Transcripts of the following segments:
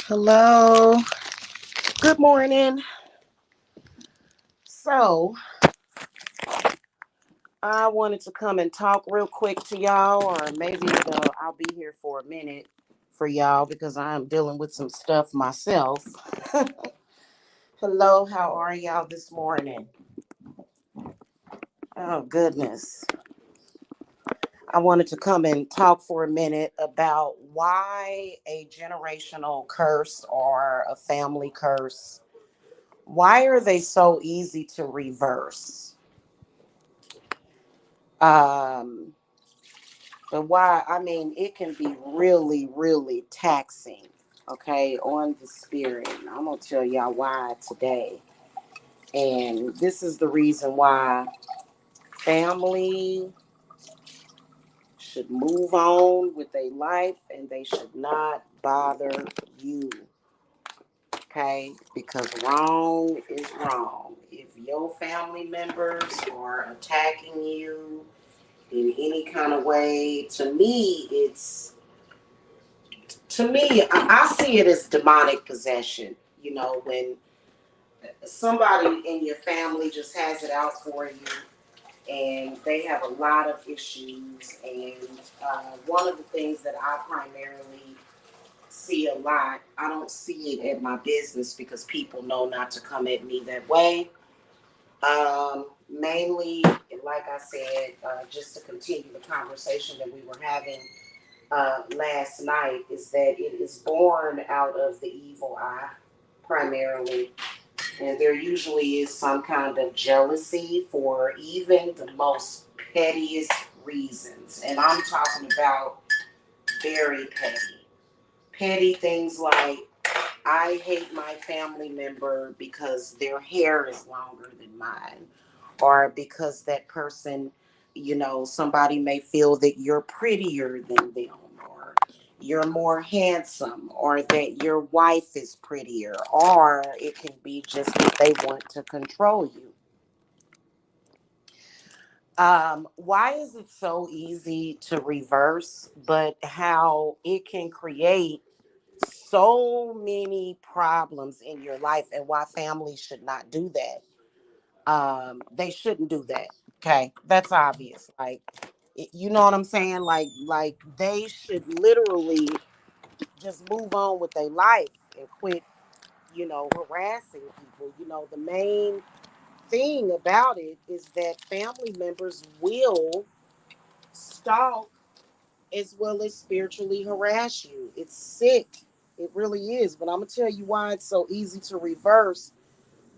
Hello. Good morning. So, I wanted to come and talk real quick to y'all, or maybe I'll be here for a minute for y'all because I'm dealing with some stuff myself. Hello, how are y'all this morning? Oh, goodness. I wanted to come and talk for a minute about why a generational curse or a family curse, why are they so easy to reverse? Um, but why, I mean, it can be really, really taxing, okay, on the spirit. And I'm going to tell y'all why today. And this is the reason why family should move on with their life and they should not bother you, okay? Because wrong is wrong. If your family members are attacking you in any kind of way, to me, I see it as demonic possession. You know, when somebody in your family just has it out for you and they have a lot of issues. And one of the things that I primarily see a lot, I don't see it at my business because people know not to come at me that way. Mainly, like I said, just to continue the conversation that we were having last night, is that it is born out of the evil eye primarily. And there usually is some kind of jealousy for even the most pettiest reasons. And I'm talking about very petty. Petty things like, I hate my family member because their hair is longer than mine, or because that person, somebody may feel that you're prettier than them, or you're more handsome, or that your wife is prettier, or it can be just that they want to control you. Why is it so easy to reverse, but how it can create so many problems in your life, and why families should not do that? They shouldn't do that. Okay, that's obvious. Like, you know what I'm saying? Like they should literally just move on with their life and quit, harassing people. The main thing about it is that family members will stalk as well as spiritually harass you. It's sick. It really is. But I'm gonna tell you why it's so easy to reverse,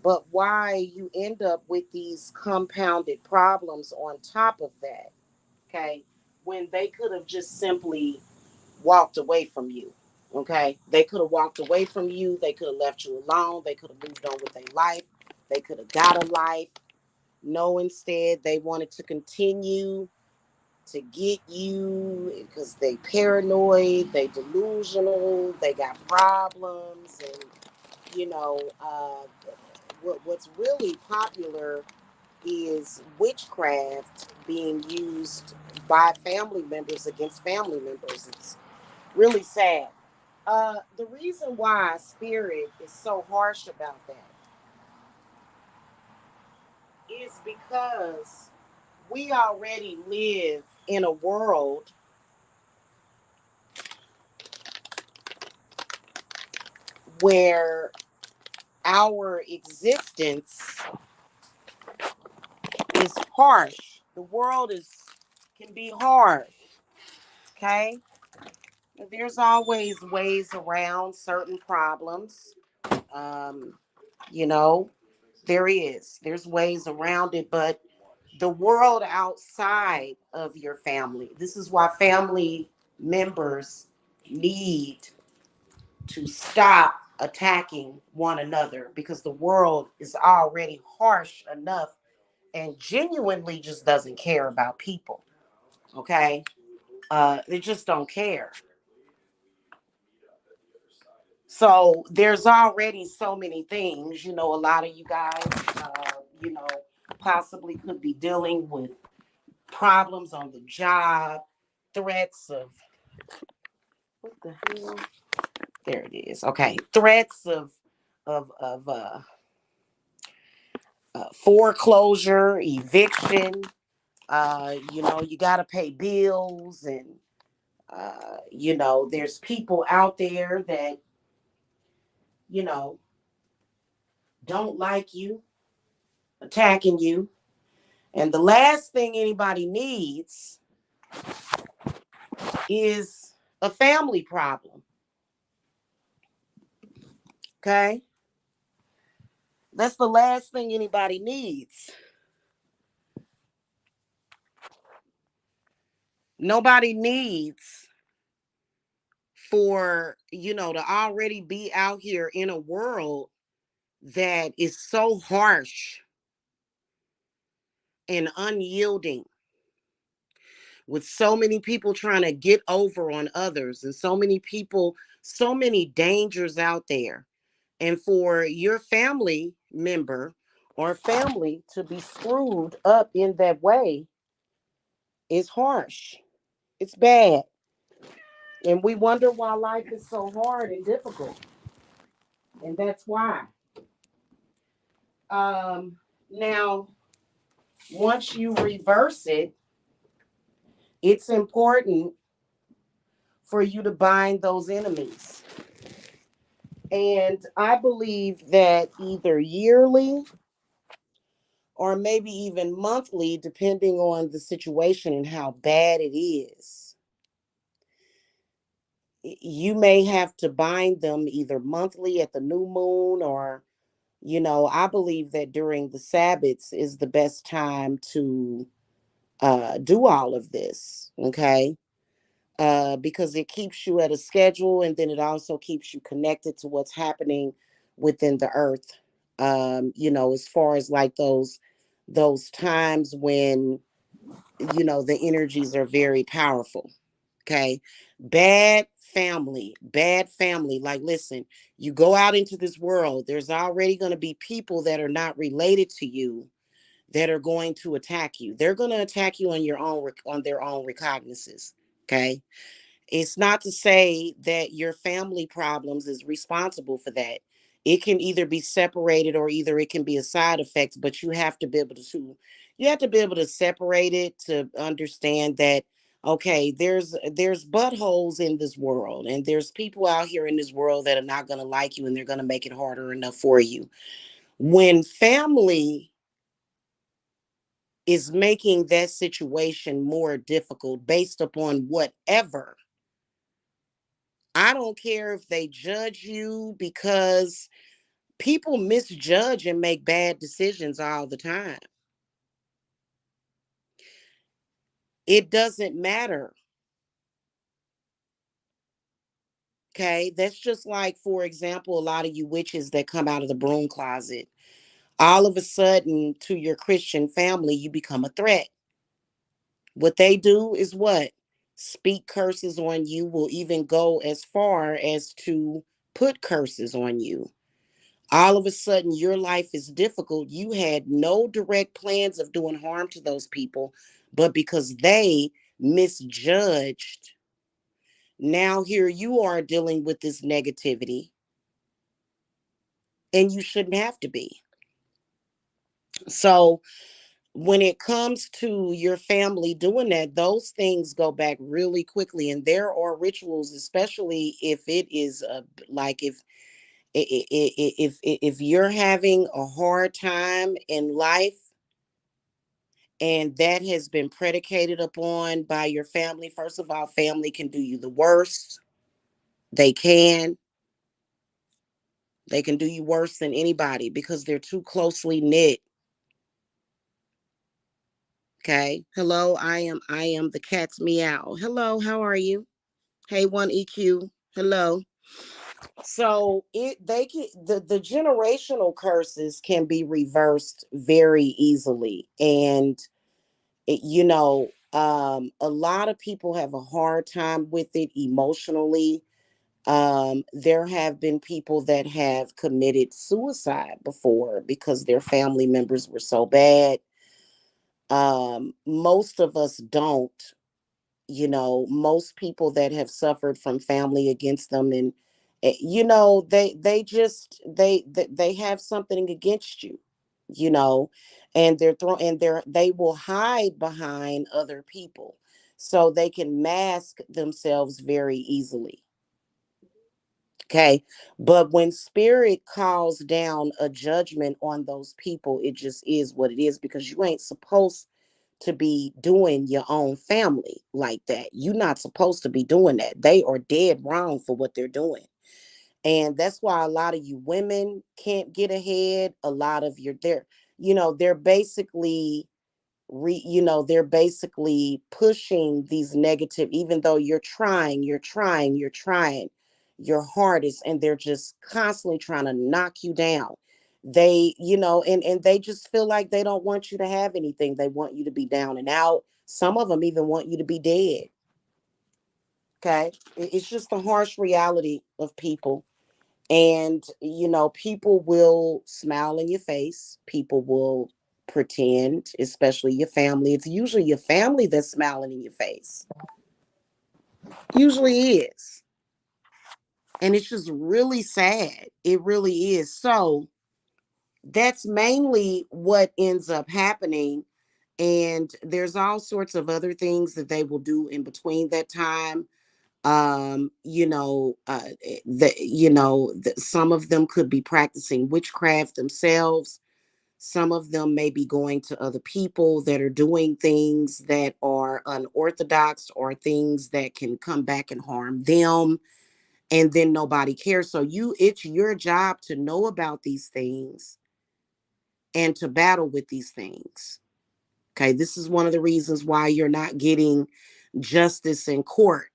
but why you end up with these compounded problems on top of that. Okay. When they could have just simply walked away from you. Okay. They could have walked away from you. They could have left you alone. They could have moved on with their life. They could have got a life. No, instead, they wanted to continue to get you because they paranoid, they delusional, they got problems. And what's really popular is witchcraft being used by family members against family members. It's really sad. The reason why spirit is so harsh about that is because we already live in a world where our existence is harsh. The world can be hard. Okay, there's always ways around certain problems. Um, you know, there's ways around it, but the world outside of your family. This is why family members need to stop attacking one another, because the world is already harsh enough and genuinely just doesn't care about people. Okay, they just don't care. So there's already so many things. A lot of you guys, you know, possibly could be dealing with problems on the job, threats of what the hell? There it is. Okay. Threats of foreclosure, eviction. You got to pay bills, and there's people out there that you know don't like you, attacking you, and the last thing anybody needs is a family problem. Okay, that's the last thing anybody needs. Nobody needs for to already be out here in a world that is so harsh and unyielding, with so many people trying to get over on others, and so many people, so many dangers out there. And for your family member or family to be screwed up in that way is harsh. It's bad. And we wonder why life is so hard and difficult. And that's why. Now, once you reverse it, it's important for you to bind those enemies. And I believe that either yearly or maybe even monthly, depending on the situation and how bad it is, you may have to bind them either monthly at the new moon, or, I believe that during the Sabbaths is the best time to do all of this. Okay. Because it keeps you at a schedule, and then it also keeps you connected to what's happening within the earth. As far as like those times when the energies are very powerful. Okay. Bad family. Like, listen, you go out into this world, there's already going to be people that are not related to you that are going to attack you. They're going to attack you on their own recognizances. Okay. It's not to say that your family problems is responsible for that. It can either be separated, or either it can be a side effect, but you have to be able to separate it, to understand that, okay, there's buttholes in this world, and there's people out here in this world that are not going to like you, and they're going to make it harder enough for you. When family is making that situation more difficult based upon whatever, I don't care if they judge you, because people misjudge and make bad decisions all the time. It doesn't matter. Okay. That's just like, for example, a lot of you witches that come out of the broom closet. All of a sudden, to your Christian family, you become a threat. What they do is what? Speak curses on you, will even go as far as to put curses on you. All of a sudden your life is difficult. You had no direct plans of doing harm to those people, but because they misjudged, now here you are dealing with this negativity, and you shouldn't have to be. So when it comes to your family doing that, those things go back really quickly, and there are rituals, especially if it is like if you're having a hard time in life, and that has been predicated upon by your family. First of all, family can do you the worst. They can. They can do you worse than anybody because they're too closely knit. Okay. Hello, I am the cat's meow. Hello, how are you? Hey, one EQ. Hello. So the generational curses can be reversed very easily. And a lot of people have a hard time with it emotionally. There have been people that have committed suicide before because their family members were so bad. Most of us don't. Most people that have suffered from family against them, They just they have something against you, you know, and they will hide behind other people so they can mask themselves very easily. Okay. But when spirit calls down a judgment on those people, it just is what it is, because you ain't supposed to be doing your own family like that. You're not supposed to be doing that. They are dead wrong for what they're doing. And that's why a lot of you women can't get ahead. A lot of your they're basically they're basically pushing these negative, even though you're trying your hardest, and they're just constantly trying to knock you down. And they just feel like they don't want you to have anything. They want you to be down and out. Some of them even want you to be dead. Okay. It's just the harsh reality of people. And, people will smile in your face. People will pretend, especially your family. It's usually your family that's smiling in your face. Usually is. And it's just really sad. It really is. So that's mainly what ends up happening. And there's all sorts of other things that they will do in between that time. Some of them could be practicing witchcraft themselves. Some of them may be going to other people that are doing things that are unorthodox, or things that can come back and harm them, and then nobody cares. So it's your job to know about these things and to battle with these things. Okay, this is one of the reasons why you're not getting justice in court,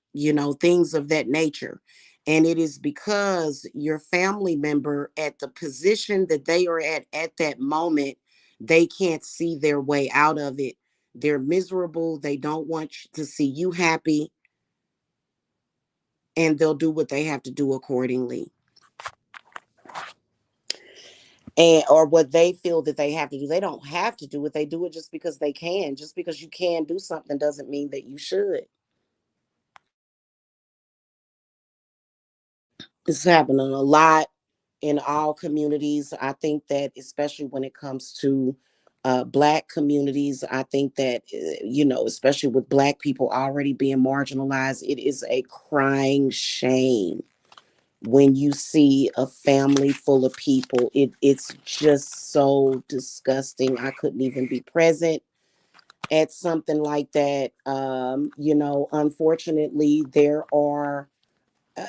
things of that nature. And it is because your family member, at the position that they are at that moment, they can't see their way out of it. They're miserable. They don't want to see you happy, and they'll do what they have to do accordingly. And or what they feel that they have to do. They don't have to do it. They do it just because they can. Just because you can do something doesn't mean that you should. This is happening a lot in all communities. I think that, especially when it comes to Black communities, I think that, especially with Black people already being marginalized, it is a crying shame when you see a family full of people. It's just so disgusting. I couldn't even be present at something like that. Unfortunately, there are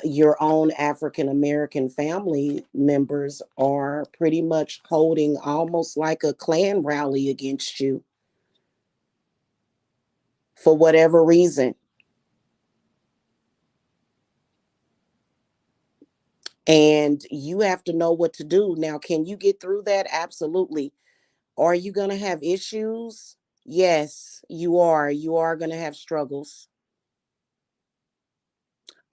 your own African American family members are pretty much holding almost like a Klan rally against you for whatever reason. And you have to know what to do. Now, can you get through that? Absolutely. Are you going to have issues? Yes, you are. You are going to have struggles.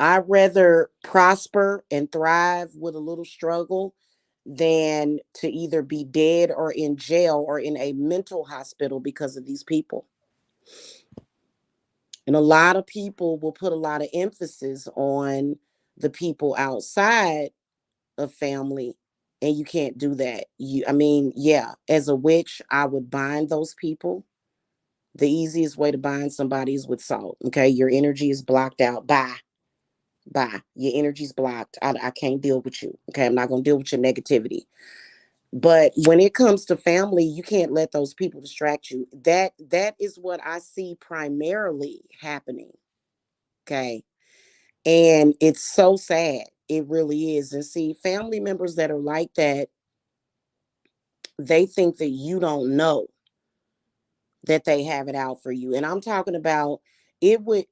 I'd rather prosper and thrive with a little struggle than to either be dead or in jail or in a mental hospital because of these people. And a lot of people will put a lot of emphasis on the people outside of family, and you can't do that. Yeah, as a witch, I would bind those people. The easiest way to bind somebody is with salt. Okay, your energy is blocked out. Bye. Bye. Your energy's blocked. I can't deal with you. Okay, I'm not going to deal with your negativity. But when it comes to family, you can't let those people distract you. That is what I see primarily happening. Okay. And it's so sad. It really is. And see, family members that are like that, they think that you don't know that they have it out for you. And I'm talking about, it would,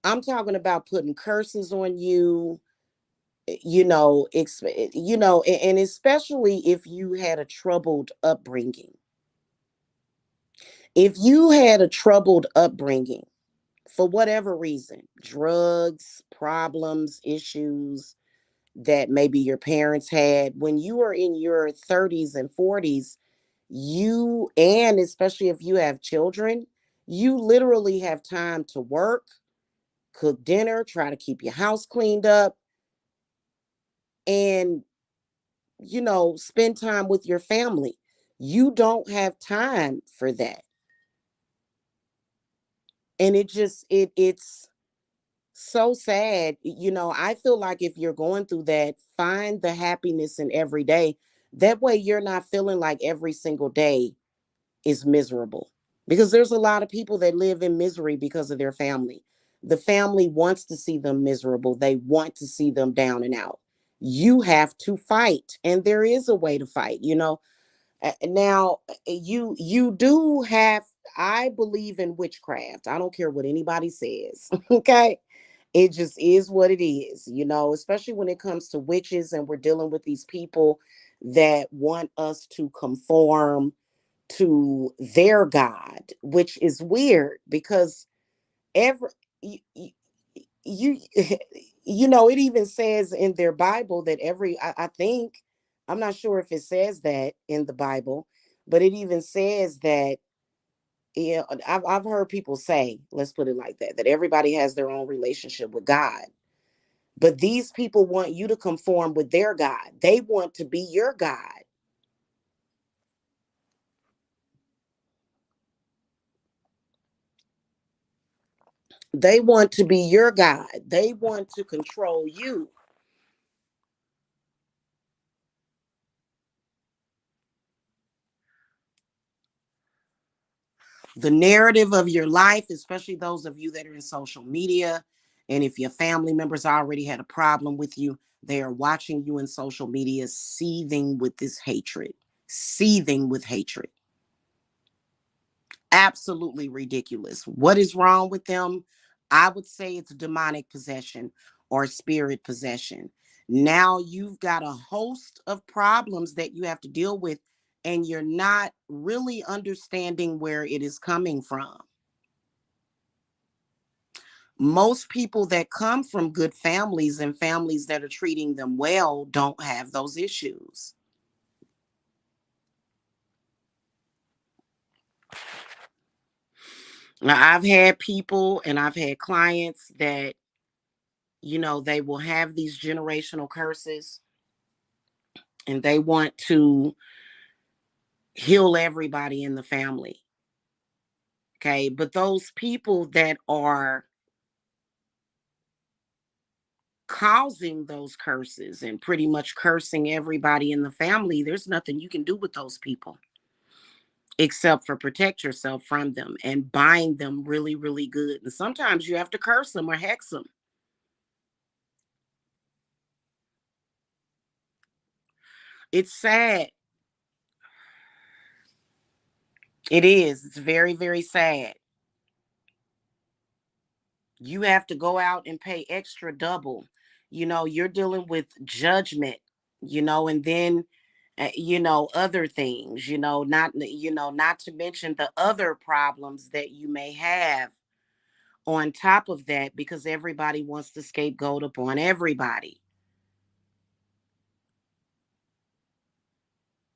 I'm talking about putting curses on you, and especially if you had a troubled upbringing. If you had a troubled upbringing for whatever reason, drugs, problems, issues that maybe your parents had, when you are in your 30s and 40s, and especially if you have children, you literally have time to work, cook dinner, try to keep your house cleaned up, and, spend time with your family. You don't have time for that. And it's so sad. I feel like if you're going through that, find the happiness in every day. That way you're not feeling like every single day is miserable. Because there's a lot of people that live in misery because of their family. The family wants to see them miserable. They want to see them down and out. You have to fight, and there is a way to fight. Now, you do have. I believe in witchcraft. I don't care what anybody says. Okay, it just is what it is. Especially when it comes to witches, and we're dealing with these people that want us to conform to their god, which is weird because every you, you it even says in their Bible that I think, I'm not sure if it says that in the Bible, but it even says that, I've heard people say, let's put it like that everybody has their own relationship with God. But these people want you to conform with their God. They want to be your God. They want to be your God. They want to control you. The narrative of your life, especially those of you that are in social media. And if your family members already had a problem with you, they are watching you in social media, seething with this hatred, seething with hatred. Absolutely ridiculous. What is wrong with them? I would say it's demonic possession or spirit possession. Now you've got a host of problems that you have to deal with, and you're not really understanding where it is coming from. Most people that come from good families and families that are treating them well don't have those issues. Now, I've had people and I've had clients that, they will have these generational curses, and they want to heal everybody in the family. Okay. But those people that are causing those curses and pretty much cursing everybody in the family, there's nothing you can do with those people except for protect yourself from them and bind them really, really good. And sometimes you have to curse them or hex them. It's sad. It is. It's very, very sad. You have to go out and pay extra double. You're dealing with judgment, and then, other things, not to mention the other problems that you may have on top of that, because everybody wants to scapegoat upon everybody.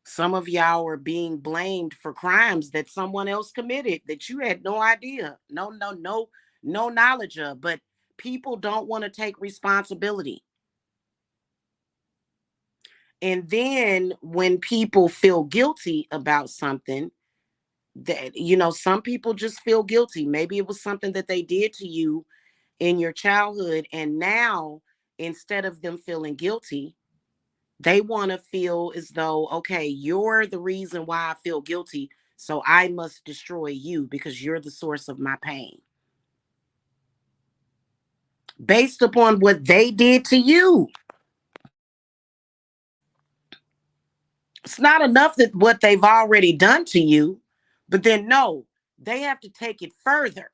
Some of y'all are being blamed for crimes that someone else committed that you had no idea, no knowledge of, but people don't want to take responsibility. And then when people feel guilty about something, that, some people just feel guilty. Maybe it was something that they did to you in your childhood. And now, instead of them feeling guilty, they want to feel as though, okay, you're the reason why I feel guilty. So I must destroy you because you're the source of my pain. Based upon what they did to you. It's not enough that what they've already done to you, but then no, they have to take it further.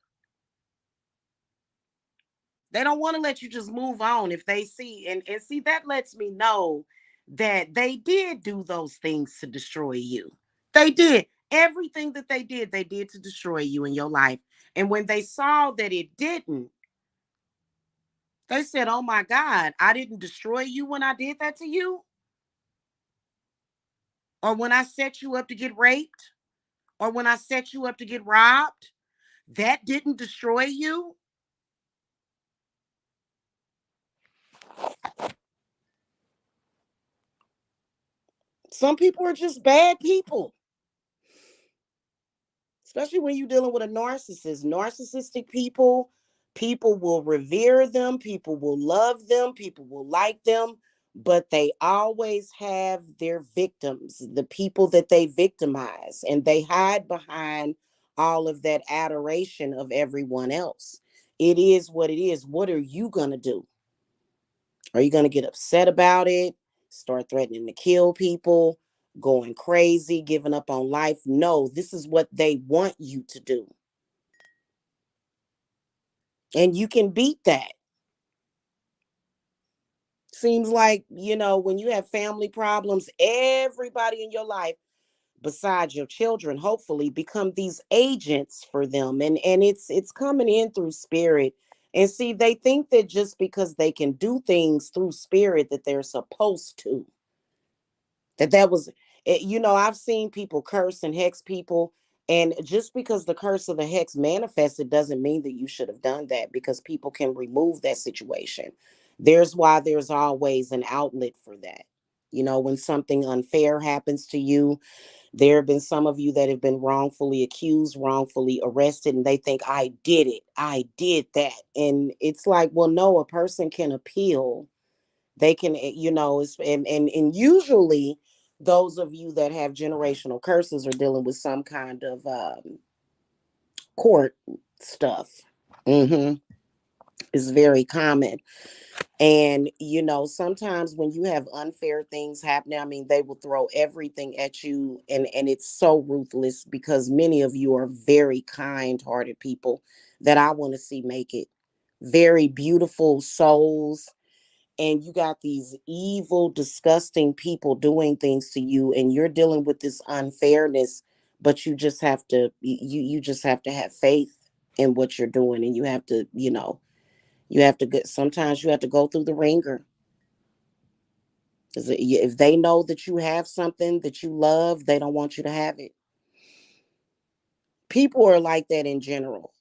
They don't want to let you just move on if they see, and see, that lets me know that they did do those things to destroy you. They did. Everything that they did to destroy you in your life. And when they saw that it didn't, they said, "Oh my God, I didn't destroy you when I did that to you, or when I set you up to get raped, or when I set you up to get robbed. That didn't destroy you." Some people are just bad people, especially when you're dealing with a narcissist. Narcissistic people, people will revere them, people will love them, people will like them, but they always have their victims, the people that they victimize, and they hide behind all of that adoration of everyone else. It is what it is. What are you going to do? Are you going to get upset about it? Start threatening to kill people, going crazy, giving up on life? No, this is what they want you to do. And you can beat that. Seems like, when you have family problems, everybody in your life, besides your children, hopefully become these agents for them. And it's coming in through spirit. And see, they think that just because they can do things through spirit that they're supposed to. That was I've seen people curse and hex people, and just because the curse of the hex manifested doesn't mean that you should have done that, because people can remove that situation. There's always an outlet for that. When something unfair happens to you, there have been some of you that have been wrongfully accused, wrongfully arrested, and they think, I did that. And it's like, well, no, a person can appeal. They can, and usually those of you that have generational curses are dealing with some kind of court stuff. Mm-hmm. It's very common. And sometimes when you have unfair things happening, I mean, they will throw everything at you, and it's so ruthless, because many of you are very kind-hearted people that I want to see make it. Very beautiful souls, and you got these evil, disgusting people doing things to you, and you're dealing with this unfairness. But you just have to have faith in what you're doing, and you have to get, sometimes you have to go through the ringer. 'Cause if they know that you have something that you love, they don't want you to have it. People are like that in general.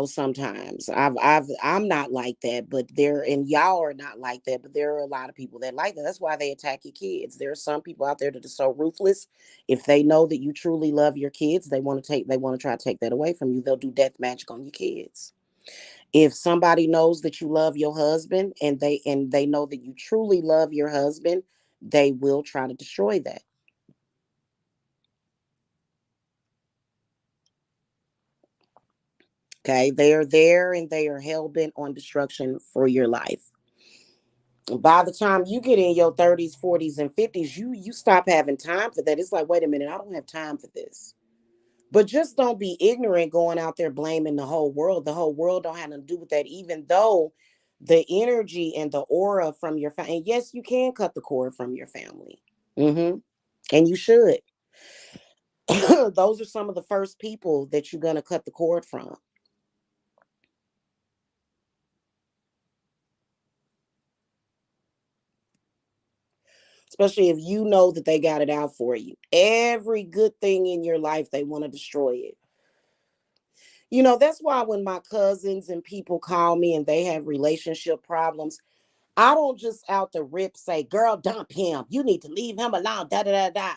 Sometimes I'm not like that, but and y'all are not like that, but there are a lot of people that like that. That's why they attack your kids. There are some people out there that are so ruthless. If they know that you truly love your kids, they want to try to take that away from you. They'll do death magic on your kids. If somebody knows that you love your husband, and they know that you truly love your husband, they will try to destroy that. Okay, they are there, and they are hell bent on destruction for your life. By the time you get in your 30s, 40s, and 50s, you stop having time for that. It's like, wait a minute, I don't have time for this. But just don't be ignorant going out there blaming the whole world. The whole world don't have nothing to do with that, even though the energy and the aura from your family. And yes, you can cut the cord from your family. Mm-hmm. And you should. Those are some of the first people that you're going to cut the cord from. Especially if you know that they got it out for you. Every good thing in your life, they want to destroy it. That's why when my cousins and people call me and they have relationship problems, I don't just out the rip say, girl, dump him. You need to leave him alone. Da da da da.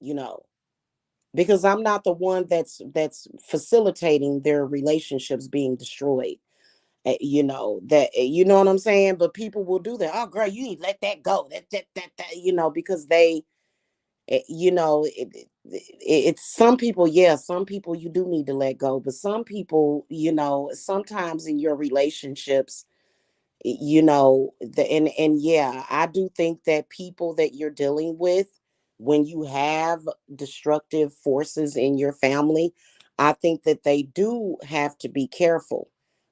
You know, because I'm not the one that's facilitating their relationships being destroyed. You know what I'm saying? But people will do that. Oh, girl, you need to let that go. That. Because it's some people. Yeah, some people you do need to let go, but some people, sometimes in your relationships, and yeah, I do think that people that you're dealing with, when you have destructive forces in your family, I think that they do have to be careful.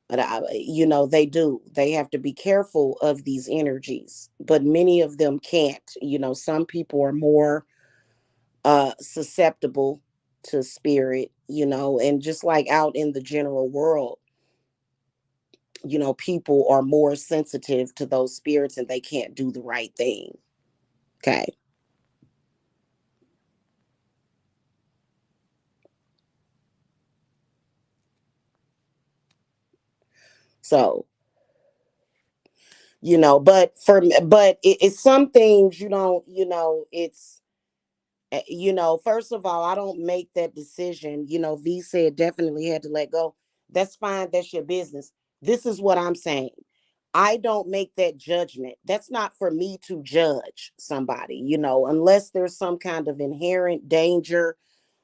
But they have to be careful of these energies, but many of them can't. Some people are more susceptible to spirit, and just like out in the general world, people are more sensitive to those spirits, and they can't do the right thing. Okay. So, it's some things you don't, it's, first of all, I don't make that decision. V said definitely had to let go. That's fine. That's your business. This is what I'm saying. I don't make that judgment. That's not for me to judge somebody, unless there's some kind of inherent danger.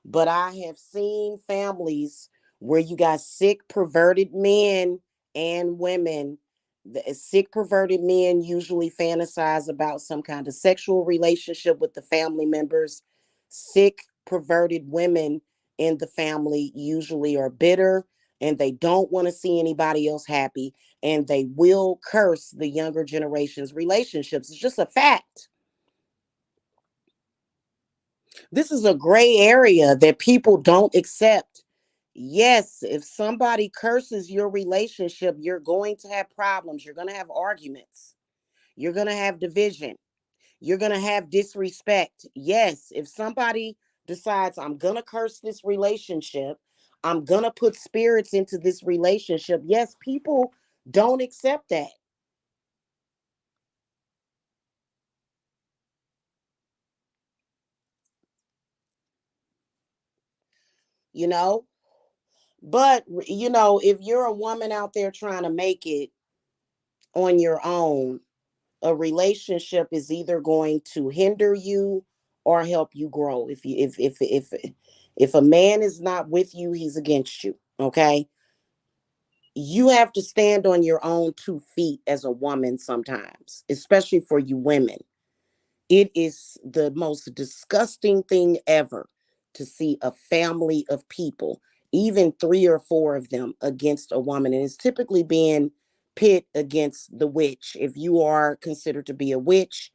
But I have seen families where you got sick, perverted men and women. The sick, perverted men usually fantasize about some kind of sexual relationship with the family members. Sick, perverted women in the family usually are bitter and they don't want to see anybody else happy, and they will curse the younger generation's relationships. It's just a fact. This is a gray area that people don't accept. Yes, if somebody curses your relationship, you're going to have problems. You're going to have arguments. You're going to have division. You're going to have disrespect. Yes, if somebody decides, I'm going to curse this relationship, I'm going to put spirits into this relationship. Yes, people don't accept that, you know? But, if you're a woman out there trying to make it on your own, a relationship is either going to hinder you or help you grow. If a man is not with you, he's against you. Okay? You have to stand on your own 2 feet as a woman sometimes, especially for you women. It is the most disgusting thing ever to see a family of people, even 3 or 4 of them, against a woman. And it's typically being pit against the witch. If you are considered to be a witch,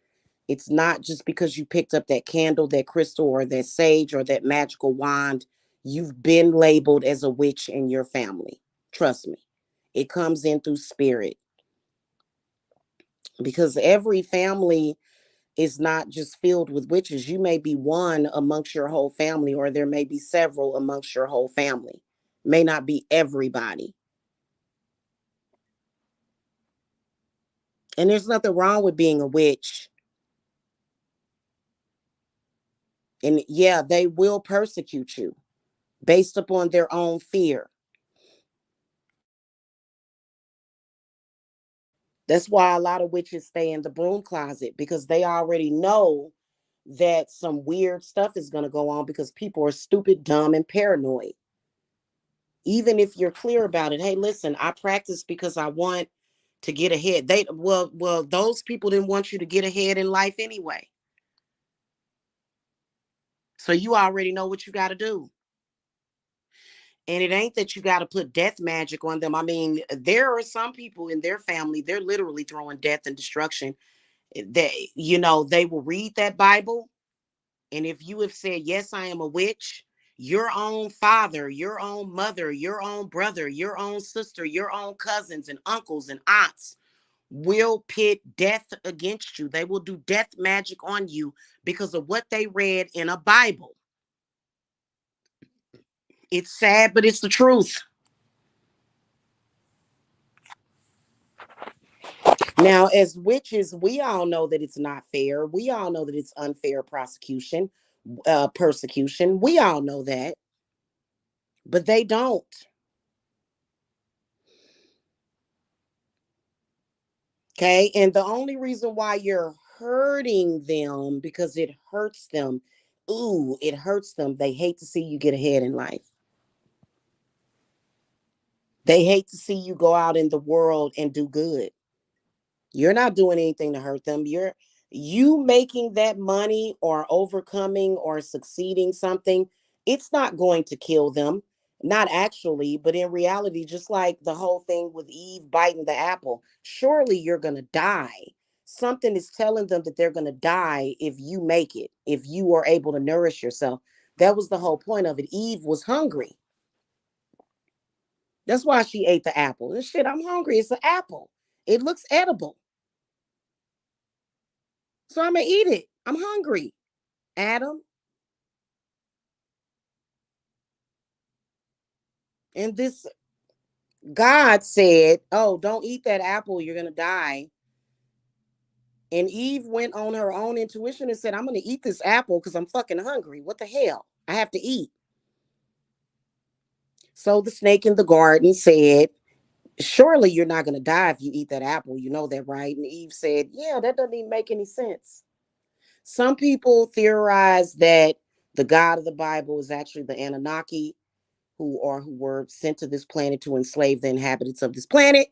it's not just because you picked up that candle, that crystal, or that sage, or that magical wand. You've been labeled as a witch in your family. Trust me. It comes in through spirit, because every family is not just filled with witches. You may be one amongst your whole family, or there may be several amongst your whole family. May not be everybody. And there's nothing wrong with being a witch. And yeah, they will persecute you based upon their own fear. That's why a lot of witches stay in the broom closet, because they already know that some weird stuff is going to go on, because people are stupid, dumb, and paranoid. Even if you're clear about it, hey, listen, I practice because I want to get ahead. Those people didn't want you to get ahead in life anyway. So you already know what you got to do. And it ain't that you got to put death magic on them. I mean, there are some people in their family, they're literally throwing death and destruction. They will read that Bible. And if you have said, yes, I am a witch, your own father, your own mother, your own brother, your own sister, your own cousins and uncles and aunts will pit death against you. They will do death magic on you because of what they read in a Bible. It's sad, but it's the truth. Now, as witches, we all know that it's not fair. We all know that it's unfair persecution. We all know that, but they don't. Okay. And the only reason why you're hurting them, because it hurts them. Ooh, it hurts them. They hate to see you get ahead in life. They hate to see you go out in the world and do good. You're not doing anything to hurt them. You making that money or overcoming or succeeding something, it's not going to kill them. Not actually, but in reality, just like the whole thing with Eve biting the apple, surely you're going to die. Something is telling them that they're going to die if you make it, if you are able to nourish yourself. That was the whole point of it. Eve was hungry. That's why she ate the apple. And shit, I'm hungry. It's an apple. It looks edible. So I'm gonna eat it. I'm hungry. Adam. And this God said, "Oh, don't eat that apple, you're going to die." And Eve went on her own intuition and said, "I'm going to eat this apple because I'm fucking hungry. What the hell? I have to eat." So the snake in the garden said, "Surely you're not going to die if you eat that apple. You know that, right?" And Eve said, "Yeah, that doesn't even make any sense." Some people theorize that the God of the Bible is actually the Anunnaki, who were sent to this planet to enslave the inhabitants of this planet.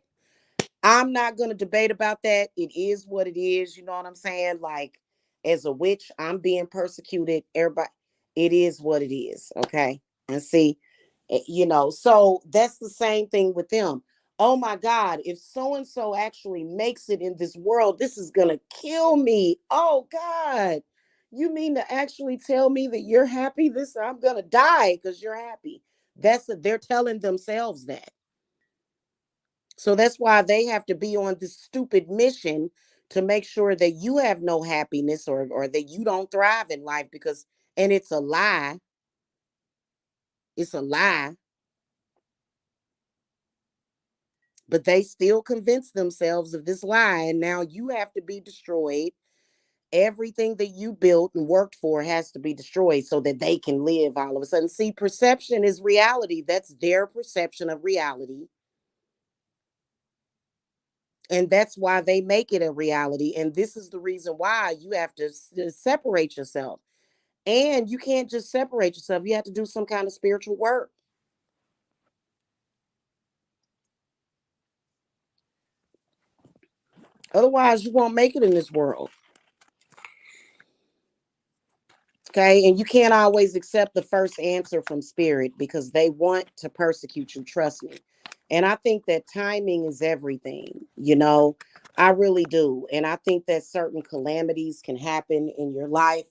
I'm not going to debate about that. It is what it is. You know what I'm saying? Like, as a witch, I'm being persecuted. Everybody, it is what it is. Okay. And see, so that's the same thing with them. Oh my God, if so and so actually makes it in this world, this is going to kill me. Oh God. You mean to actually tell me that you're happy? I'm going to die because you're happy. They're telling themselves that. So that's why they have to be on this stupid mission to make sure that you have no happiness, or that you don't thrive in life, because and it's a lie. It's a lie. But they still convince themselves of this lie, and now you have to be destroyed. Everything that you built and worked for has to be destroyed so that they can live all of a sudden. See, perception is reality. That's their perception of reality. And that's why they make it a reality. And this is the reason why you have to separate yourself. And you can't just separate yourself. You have to do some kind of spiritual work. Otherwise, you won't make it in this world. Okay. And you can't always accept the first answer from spirit because they want to persecute you. Trust me. And I think that timing is everything. I really do. And I think that certain calamities can happen in your life.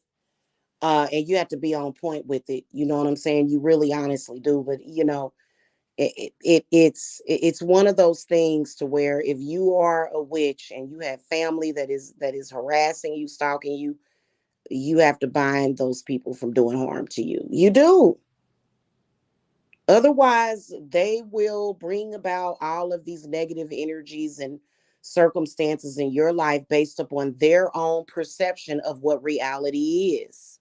And you have to be on point with it. You know what I'm saying? You really honestly do. But, it's one of those things to where if you are a witch and you have family that is harassing you, stalking you, you have to bind those people from doing harm to you. You do. Otherwise, they will bring about all of these negative energies and circumstances in your life based upon their own perception of what reality is.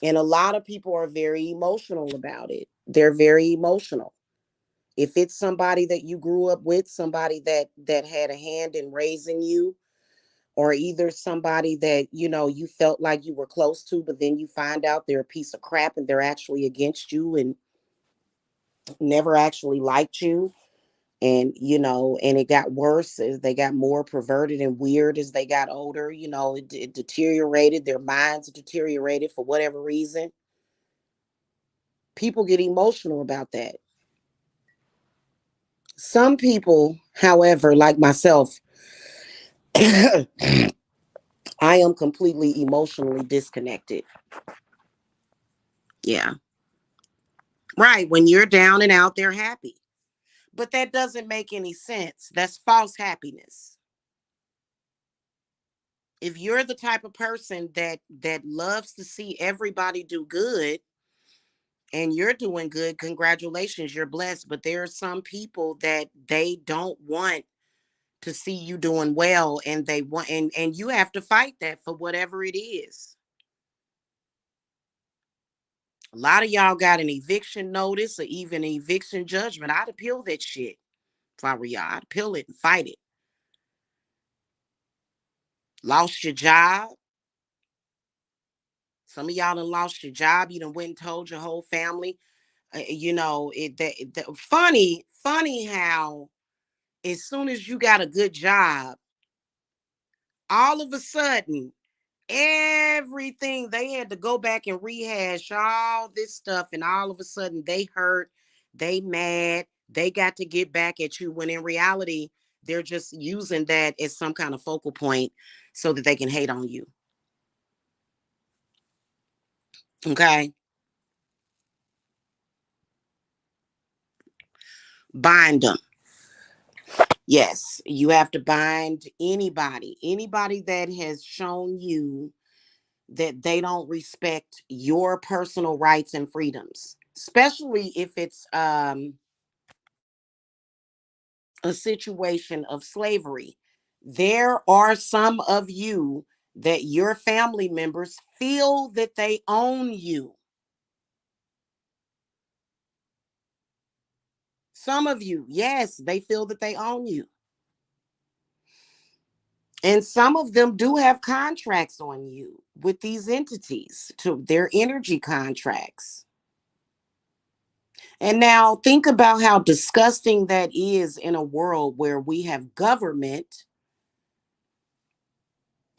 And a lot of people are very emotional about it. They're very emotional. If it's somebody that you grew up with, somebody that had a hand in raising you, or either somebody that you felt like you were close to, but then you find out they're a piece of crap and they're actually against you and never actually liked you, and it got worse as they got more perverted and weird as they got older. It deteriorated. Their minds deteriorated for whatever reason. People get emotional about that. Some people, however, like myself, I am completely emotionally disconnected. Yeah. Right. When you're down and out, they're happy. But that doesn't make any sense. That's false happiness. If you're the type of person that loves to see everybody do good and you're doing good, congratulations, you're blessed. But there are some people that they don't want to see you doing well, and they want and you have to fight that for whatever it is. A lot of y'all got an eviction notice or even an eviction judgment. I'd appeal that shit. If I were y'all, I'd appeal it and fight it. Lost your job. Some of y'all done lost your job. You done went and told your whole family. Funny how as soon as you got a good job, all of a sudden everything they had to go back and rehash all this stuff, and all of a sudden they hurt, they mad, they got to get back at you, when in reality they're just using that as some kind of focal point so that they can hate on you. Okay. Bind them. Yes, you have to bind anybody that has shown you that they don't respect your personal rights and freedoms, especially if it's a situation of slavery. There are some of you that your family members feel that they own you. Some of you, yes, they feel that they own you. And some of them do have contracts on you with these entities, to their energy contracts. And now think about how disgusting that is in a world where we have government,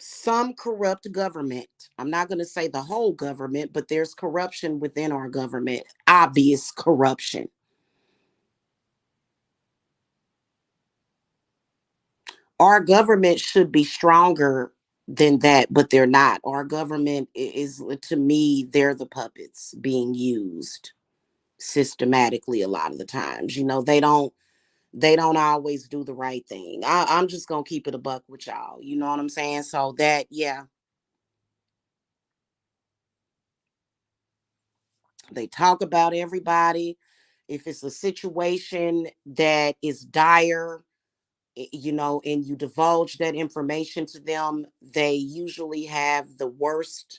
some corrupt government. I'm not going to say the whole government, but there's corruption within our government, obvious corruption. Our government should be stronger than that, but they're not. Our government is, to me, they're the puppets being used systematically a lot of the times. They don't always do the right thing. I'm just gonna keep it a buck with y'all. You know what I'm saying? So that, yeah, they talk about everybody. If it's a situation that is dire, and you divulge that information to them, they usually have the worst.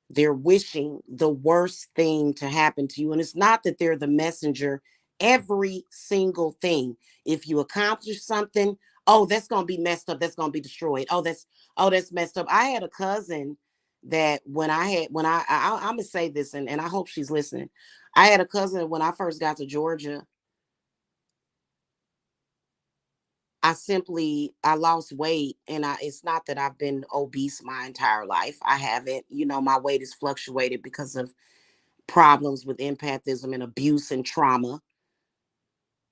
They're wishing the worst thing to happen to you. And it's not that they're the messenger. Every single thing. If you accomplish something, oh, that's gonna be messed up. That's gonna be destroyed. Oh, that's messed up. I had a cousin that I'm gonna say this, and I hope she's listening. I had a cousin when I first got to Georgia. I lost weight, and it's not that I've been obese my entire life. I haven't. My weight has fluctuated because of problems with empathism and abuse and trauma.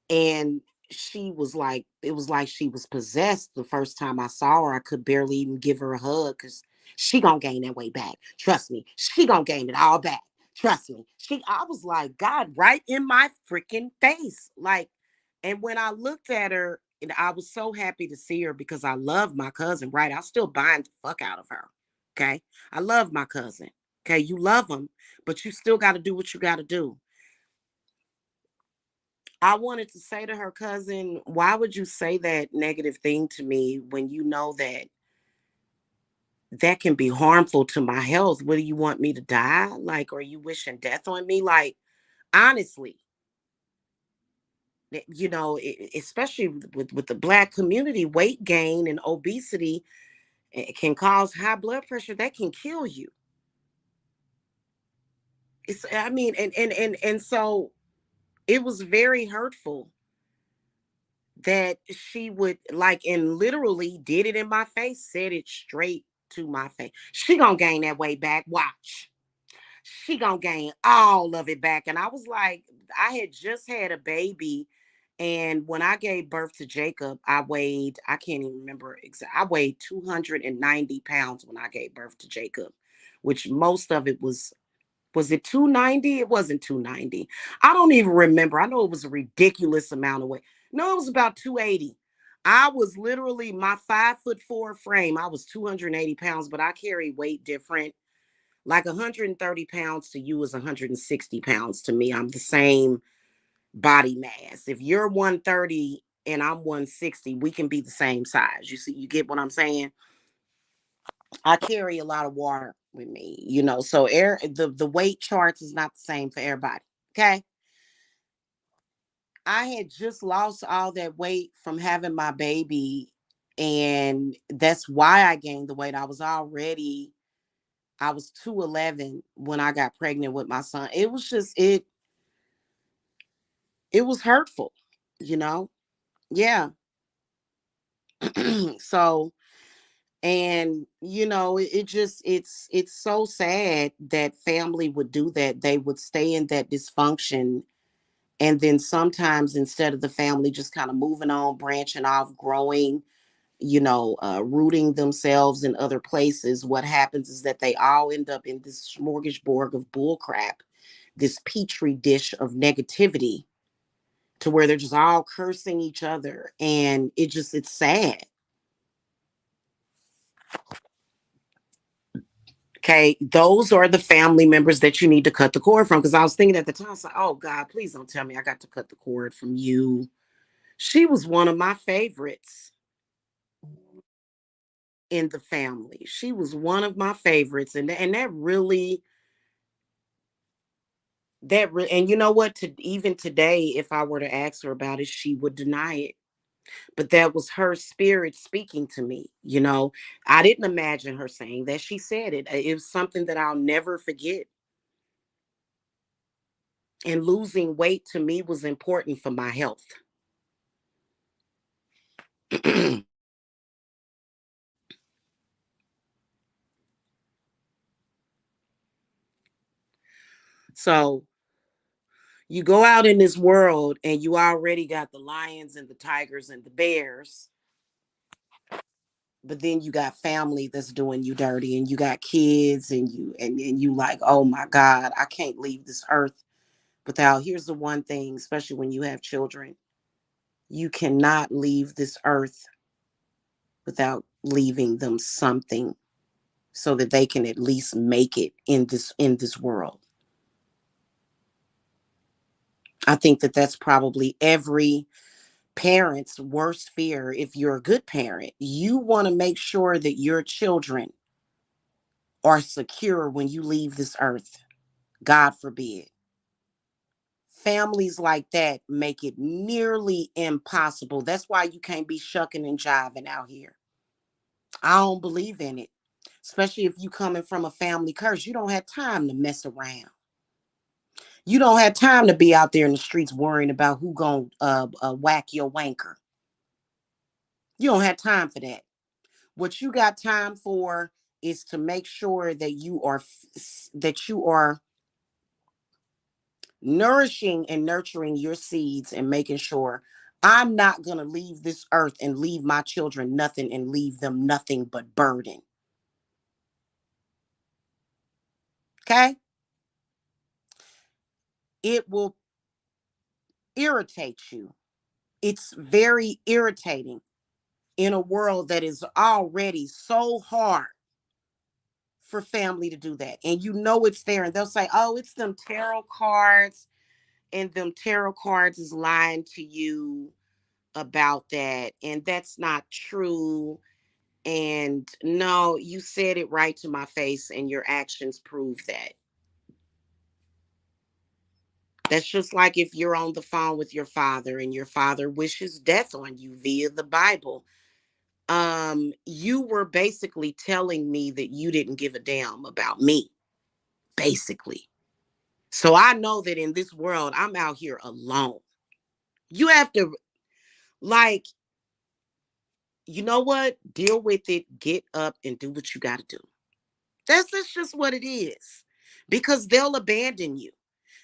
And she was like, it was like she was possessed the first time I saw her. I could barely even give her a hug because she gonna gain that weight back. Trust me, she gonna gain it all back. Trust me. I was like, God, right in my freaking face. Like, and when I looked at her, and I was so happy to see her because I love my cousin, right? I still bind the fuck out of her. Okay. I love my cousin. Okay. You love him, but you still got to do what you got to do. I wanted to say to her cousin, why would you say that negative thing to me when you know that that can be harmful to my health? What do you want me to die? Like, are you wishing death on me? Like, honestly, especially with the black community, weight gain and obesity can cause high blood pressure that can kill you. I mean, and so it was very hurtful that she would like, and literally did it in my face, said it straight to my face. She gonna gain that weight back. Watch. She gonna gain all of it back. And I was like, I had just had a baby. And when I gave birth to Jacob, I can't even remember I weighed 290 pounds when I gave birth to Jacob, which most of it was it 290? It wasn't 290. I don't even remember. I know it was a ridiculous amount of weight. No, it was about 280. I was literally my 5'4" frame. I was 280 pounds, but I carry weight different. Like 130 pounds to you is 160 pounds to me. I'm the same body mass. If you're 130 and I'm 160, we can be the same size. You see, you get what I'm saying? I carry a lot of water with me, so the weight charts is not the same for everybody. Okay. I had just lost all that weight from having my baby, and that's why I gained the weight. I was 211 when I got pregnant with my son. It was just it was hurtful, you know. Yeah. So, and it just it's so sad that family would do that. They would stay in that dysfunction, and then sometimes instead of the family just kind of moving on, branching off, growing, rooting themselves in other places, what happens is that they all end up in this smorgasbord of bullcrap, this petri dish of negativity, to where they're just all cursing each other, and it's sad. Okay, those are the family members that you need to cut the cord from. Because I was thinking at the time, I was like, oh God, please don't tell me I got to cut the cord from you. She was one of my favorites in the family. She was one of my favorites, and that really and you know what? To even today, if I were to ask her about it, she would deny it. But that was her spirit speaking to me. I didn't imagine her saying that. She said it. It was something that I'll never forget. And losing weight to me was important for my health. So you go out in this world and you already got the lions and the tigers and the bears, but then you got family that's doing you dirty, and you got kids, and you like, oh my God, I can't leave this earth without. Here's the one thing, especially when you have children, you cannot leave this earth without leaving them something so that they can at least make it in this world. I think that that's probably every parent's worst fear. If you're a good parent, you want to make sure that your children are secure when you leave this earth. God forbid. Families like that make it nearly impossible. That's why you can't be shucking and jiving out here. I don't believe in it. Especially if you coming from a family curse. You don't have time to mess around. You don't have time to be out there in the streets worrying about who gonna whack your wanker. You don't have time for that. What you got time for is to make sure that you are nourishing and nurturing your seeds, and making sure I'm not going to leave this earth and leave my children nothing, and leave them nothing but burden. Okay? It will irritate you. It's very irritating in a world that is already so hard for family to do that. And you know it's there. And they'll say, oh, it's them tarot cards. And them tarot cards is lying to you about that. And that's not true. And no, you said it right to my face, and your actions prove that. That's just like if you're on the phone with your father and your father wishes death on you via the Bible. You were basically telling me that you didn't give a damn about me, basically. So I know that in this world, I'm out here alone. You have to, like, you know what? Deal with it, get up, and do what you got to do. That's just what it is. Because they'll abandon you.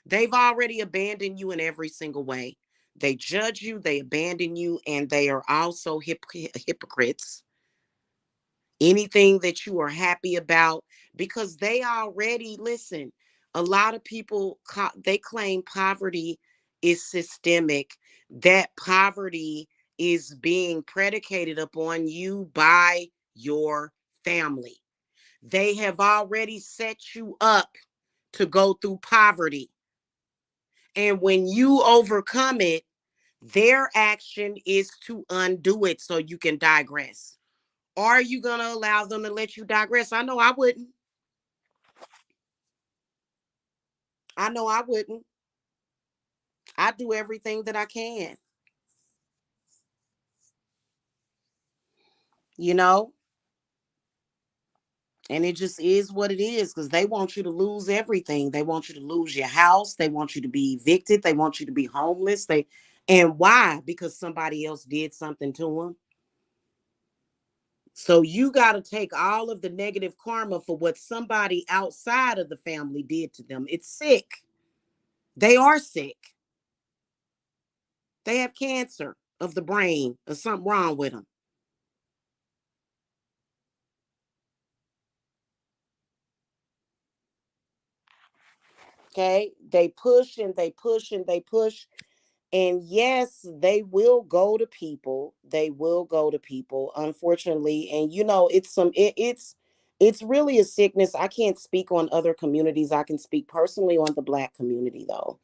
They've already abandoned you in every single way. They judge you, they abandon you, and they are also hypocrites. Anything that you are happy about, because they already, listen, a lot of people, they claim poverty is systemic. That poverty is being predicated upon you by your family. They have already set you up to go through poverty. And when you overcome it, their action is to undo it so you can digress. Are you going to allow them to let you digress? I know I wouldn't. I know I wouldn't. I do everything that I can, you know? And it just is what it is, because they want you to lose everything. They want you to lose your house. They want you to be evicted. They want you to be homeless. And why? Because somebody else did something to them. So you got to take all of the negative karma for what somebody outside of the family did to them. It's sick. They are sick. They have cancer of the brain or something wrong with them. Okay. They push and they push and they push. And yes, they will go to people. They will go to people, unfortunately. And it's really a sickness. I can't speak on other communities. I can speak personally on the Black community, though.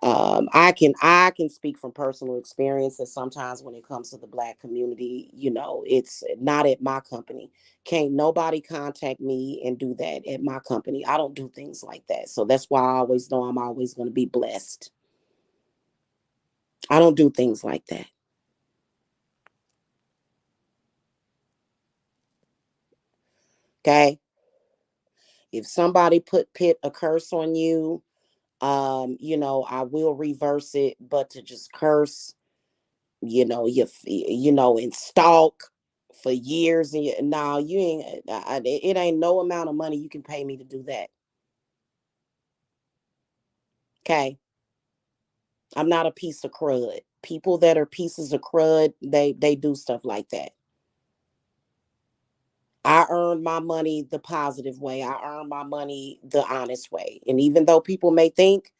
I can speak from personal experience that sometimes when it comes to the black community, it's not at my company. Can't nobody contact me and do that at my company. I don't do things like that. So that's why I always know I'm always going to be blessed. I don't do things like that. Okay. If somebody pit a curse on you, I will reverse it, but to just curse, and stalk for years, and no, you ain't. It ain't no amount of money you can pay me to do that. Okay, I'm not a piece of crud. People that are pieces of crud, they do stuff like that. I earn my money the positive way. I earn my money the honest way. And even though people may think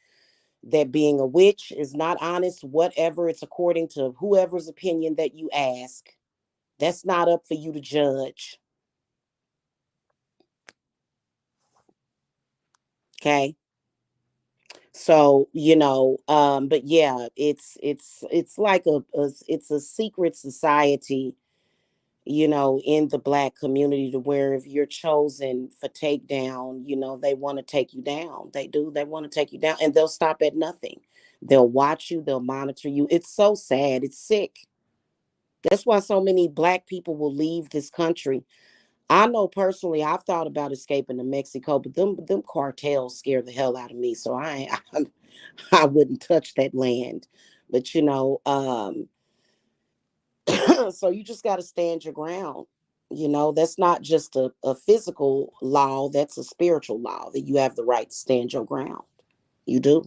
that being a witch is not honest, whatever, it's according to whoever's opinion that you ask. That's not up for you to judge. Okay. So, but yeah, it's like it's a secret society, in the black community, to where if you're chosen for takedown, they want to take you down. They do. They want to take you down, and they'll stop at nothing. They'll watch you, they'll monitor you. It's so sad. It's sick. That's why so many black people will leave this country. I know personally, I've thought about escaping to Mexico, but them cartels scare the hell out of me. So I wouldn't touch that land. But so you just got to stand your ground. That's not just a physical law, that's a spiritual law that you have the right to stand your ground. You do.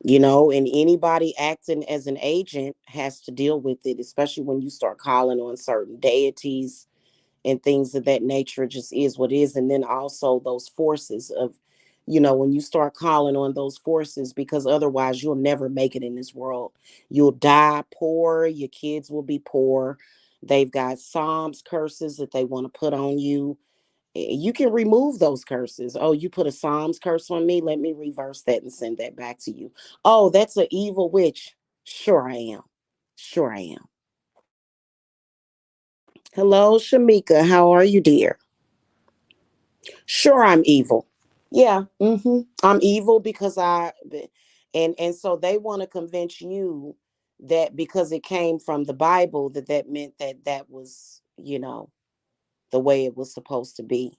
And anybody acting as an agent has to deal with it, especially when you start calling on certain deities and things of that nature. It just is what it is. And then also those forces of, when you start calling on those forces, because otherwise you'll never make it in this world. You'll die poor, your kids will be poor. They've got psalms curses that they want to put on you. You can remove those curses. Oh, you put a psalms curse on me, let me reverse that and send that back to you. Oh, that's an evil witch. Sure I am. Sure I am. Hello, Shamika, how are you, dear? Sure, I'm evil. Yeah, I'm evil because and so they want to convince you that because it came from the Bible, that meant that was, the way it was supposed to be.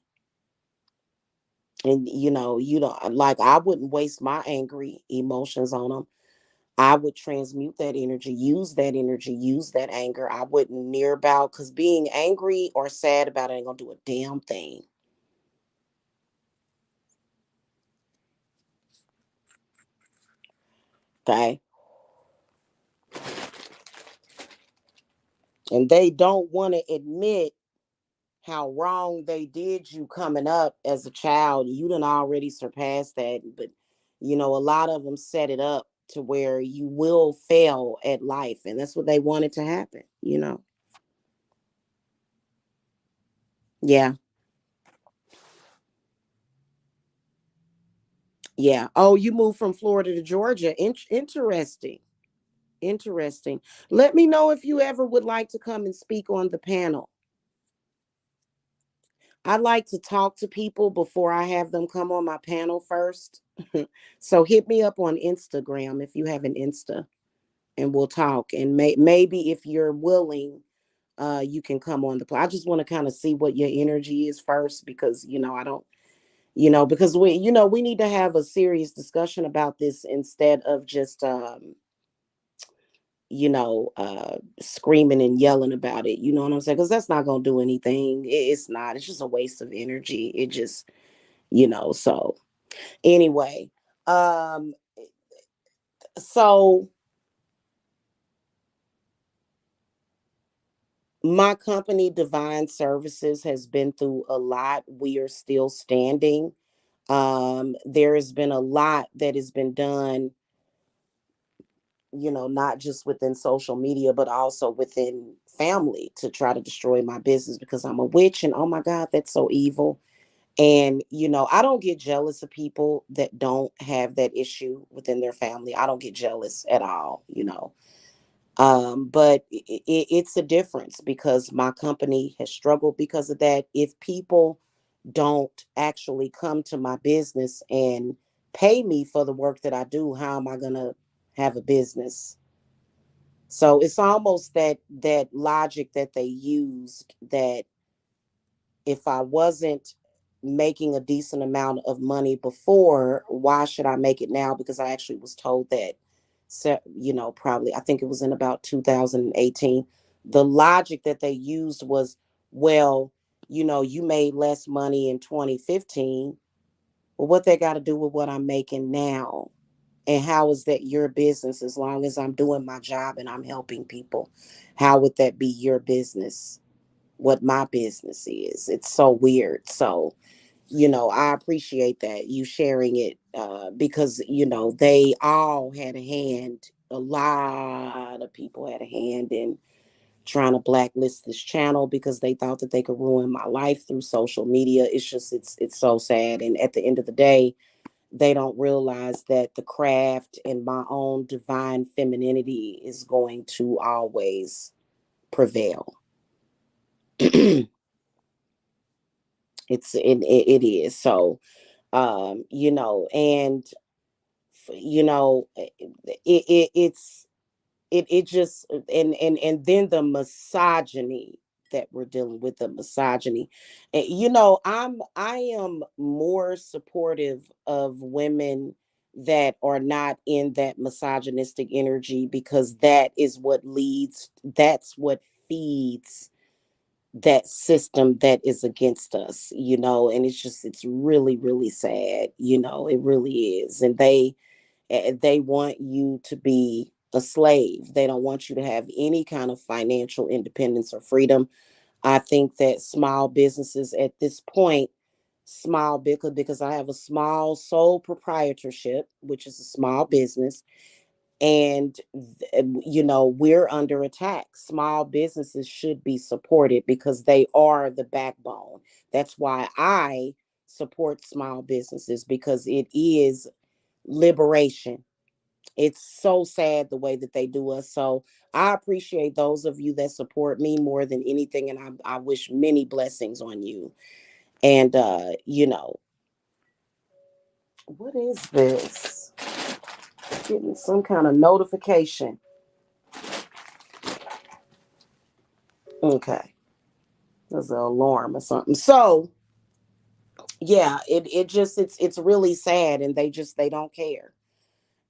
And you don't, like, I wouldn't waste my angry emotions on them. I would transmute that energy, use that anger. I wouldn't near about, because being angry or sad about it ain't gonna do a damn thing. Okay. And they don't want to admit how wrong they did you coming up as a child. You done already surpassed that, but a lot of them set it up to where you will fail at life, and that's what they wanted to happen. Yeah, yeah. Oh, you moved from Florida to Georgia. Interesting. Interesting. Let me know if you ever would like to come and speak on the panel. I like to talk to people before I have them come on my panel first. So hit me up on Instagram if you have an Insta, and we'll talk. And maybe if you're willing, you can come on the I just want to kind of see what your energy is first, because I don't, because we need to have a serious discussion about this instead of just screaming and yelling about it. You know what I'm saying? Because that's not gonna do anything. It's not. It's just a waste of energy. It just, So anyway, um, so my company, Divine Services, has been through a lot. We are still standing. There has been a lot that has been done, not just within social media, but also within family, to try to destroy my business because I'm a witch. And oh my God, that's so evil. And, I don't get jealous of people that don't have that issue within their family. I don't get jealous at all. But it's a difference because my company has struggled because of that. If people don't actually come to my business and pay me for the work that I do, how am I going to have a business? So it's almost that logic that they used, that if I wasn't making a decent amount of money before, why should I make it now? Because I actually was told that, so, probably, I think it was in about 2018. The logic that they used was, well, you made less money in 2015. Well, what they got to do with what I'm making now? And how is that your business as long as I'm doing my job and I'm helping people? How would that be your business? What my business is? It's so weird. So, I appreciate that you sharing it, because, they all had a hand. A lot of people had a hand in trying to blacklist this channel because they thought that they could ruin my life through social media. It's so sad. And at the end of the day, they don't realize that the craft and my own divine femininity is going to always prevail. It is. So, and it's it just, and then the misogyny that we're dealing with, the misogyny. And, I am more supportive of women that are not in that misogynistic energy, because that's what feeds that system that is against us, and it's really, really sad. It really is. And they want you to be a slave. They don't want you to have any kind of financial independence or freedom. I think that small businesses at this point, because I have a small sole proprietorship, which is a small business, and we're under attack. Small businesses should be supported because they are the backbone. That's why I support small businesses, because it is liberation. It's so sad the way that they do us. So I appreciate those of you that support me more than anything, and I wish many blessings on you. And what is this? Getting some kind of notification. Okay, there's an alarm or something. So yeah, it's really sad, and they don't care.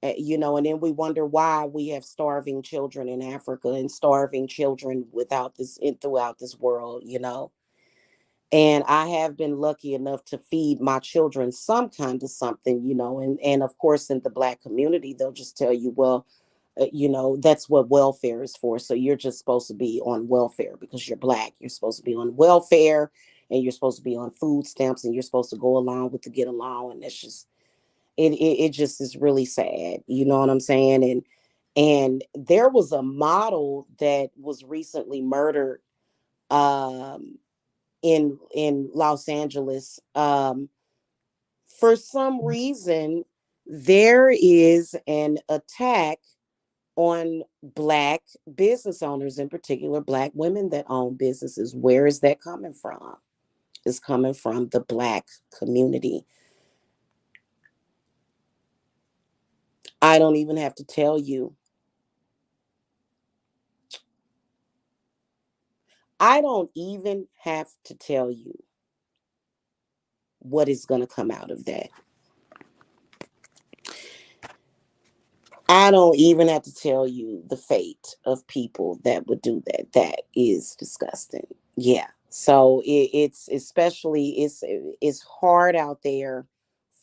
And then we wonder why we have starving children in Africa and starving children throughout this world. And I have been lucky enough to feed my children some kind of something. And of course, in the Black community, they'll just tell you, well, that's what welfare is for. So you're just supposed to be on welfare because you're Black. You're supposed to be on welfare, and you're supposed to be on food stamps, and you're supposed to go along with the get along. And that's just it just is really sad. You know what I'm saying? And there was a model that was recently murdered, um in Los Angeles. For some reason, there is an attack on Black business owners, in particular Black women that own businesses. Where is that coming from? It's coming from the Black community. I don't even have to tell you. I don't even have to tell you what is going to come out of that. I don't even have to tell you the fate of people that would do that. That is disgusting. Yeah. So it's hard out there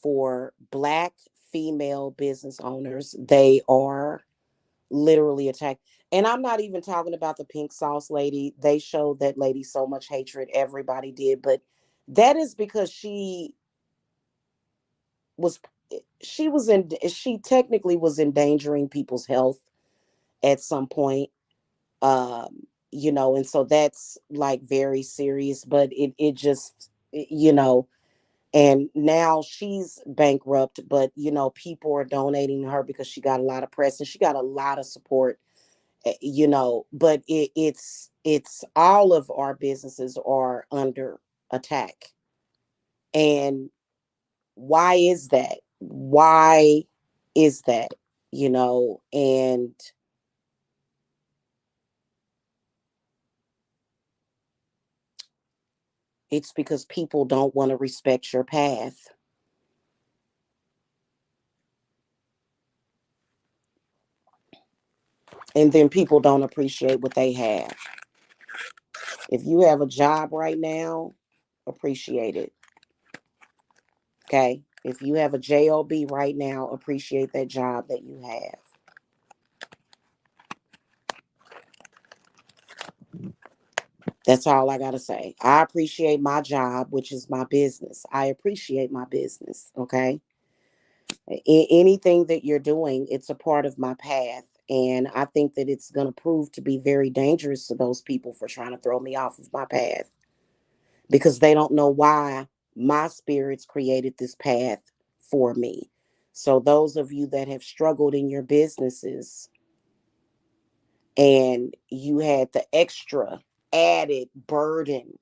for Black female business owners. They are literally attacked. And I'm not even talking about the pink sauce lady. They showed that lady so much hatred. Everybody did, but that is because was she technically was endangering people's health at some point. And so that's like very serious, but it just, And now she's bankrupt, but people are donating to her because she got a lot of press and she got a lot of support. But it's all of our businesses are under attack. And why is that? Why is that? And it's because people don't want to respect your path. And then people don't appreciate what they have. If you have a job right now, appreciate it. Okay? If you have a job right now, appreciate that job that you have. That's all I got to say. I appreciate my job, which is my business. I appreciate my business. Okay? Anything that you're doing, it's a part of my path. And I think that it's going to prove to be very dangerous to those people for trying to throw me off of my path because they don't know why my spirits created this path for me. So, those of you that have struggled in your businesses and you had the extra added burden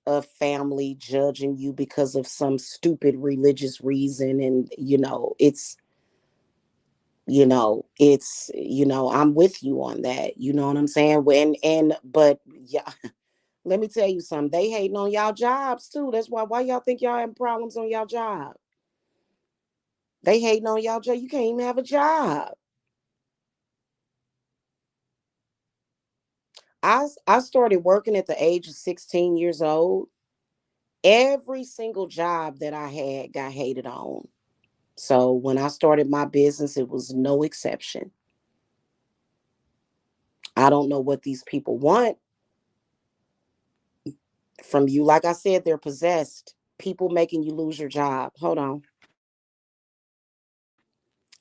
of family judging you because of some stupid religious reason, and I'm with you on that. You know what I'm saying? But yeah, let me tell you something. They hating on y'all jobs too. That's why y'all think y'all having problems on y'all job. They hating on y'all job. You can't even have a job. I started working at the age of 16 years old. Every single job that I had got hated on. So when I started my business, it was no exception. I don't know what these people want from you. Like I said, they're possessed. People making you lose your job. Hold on.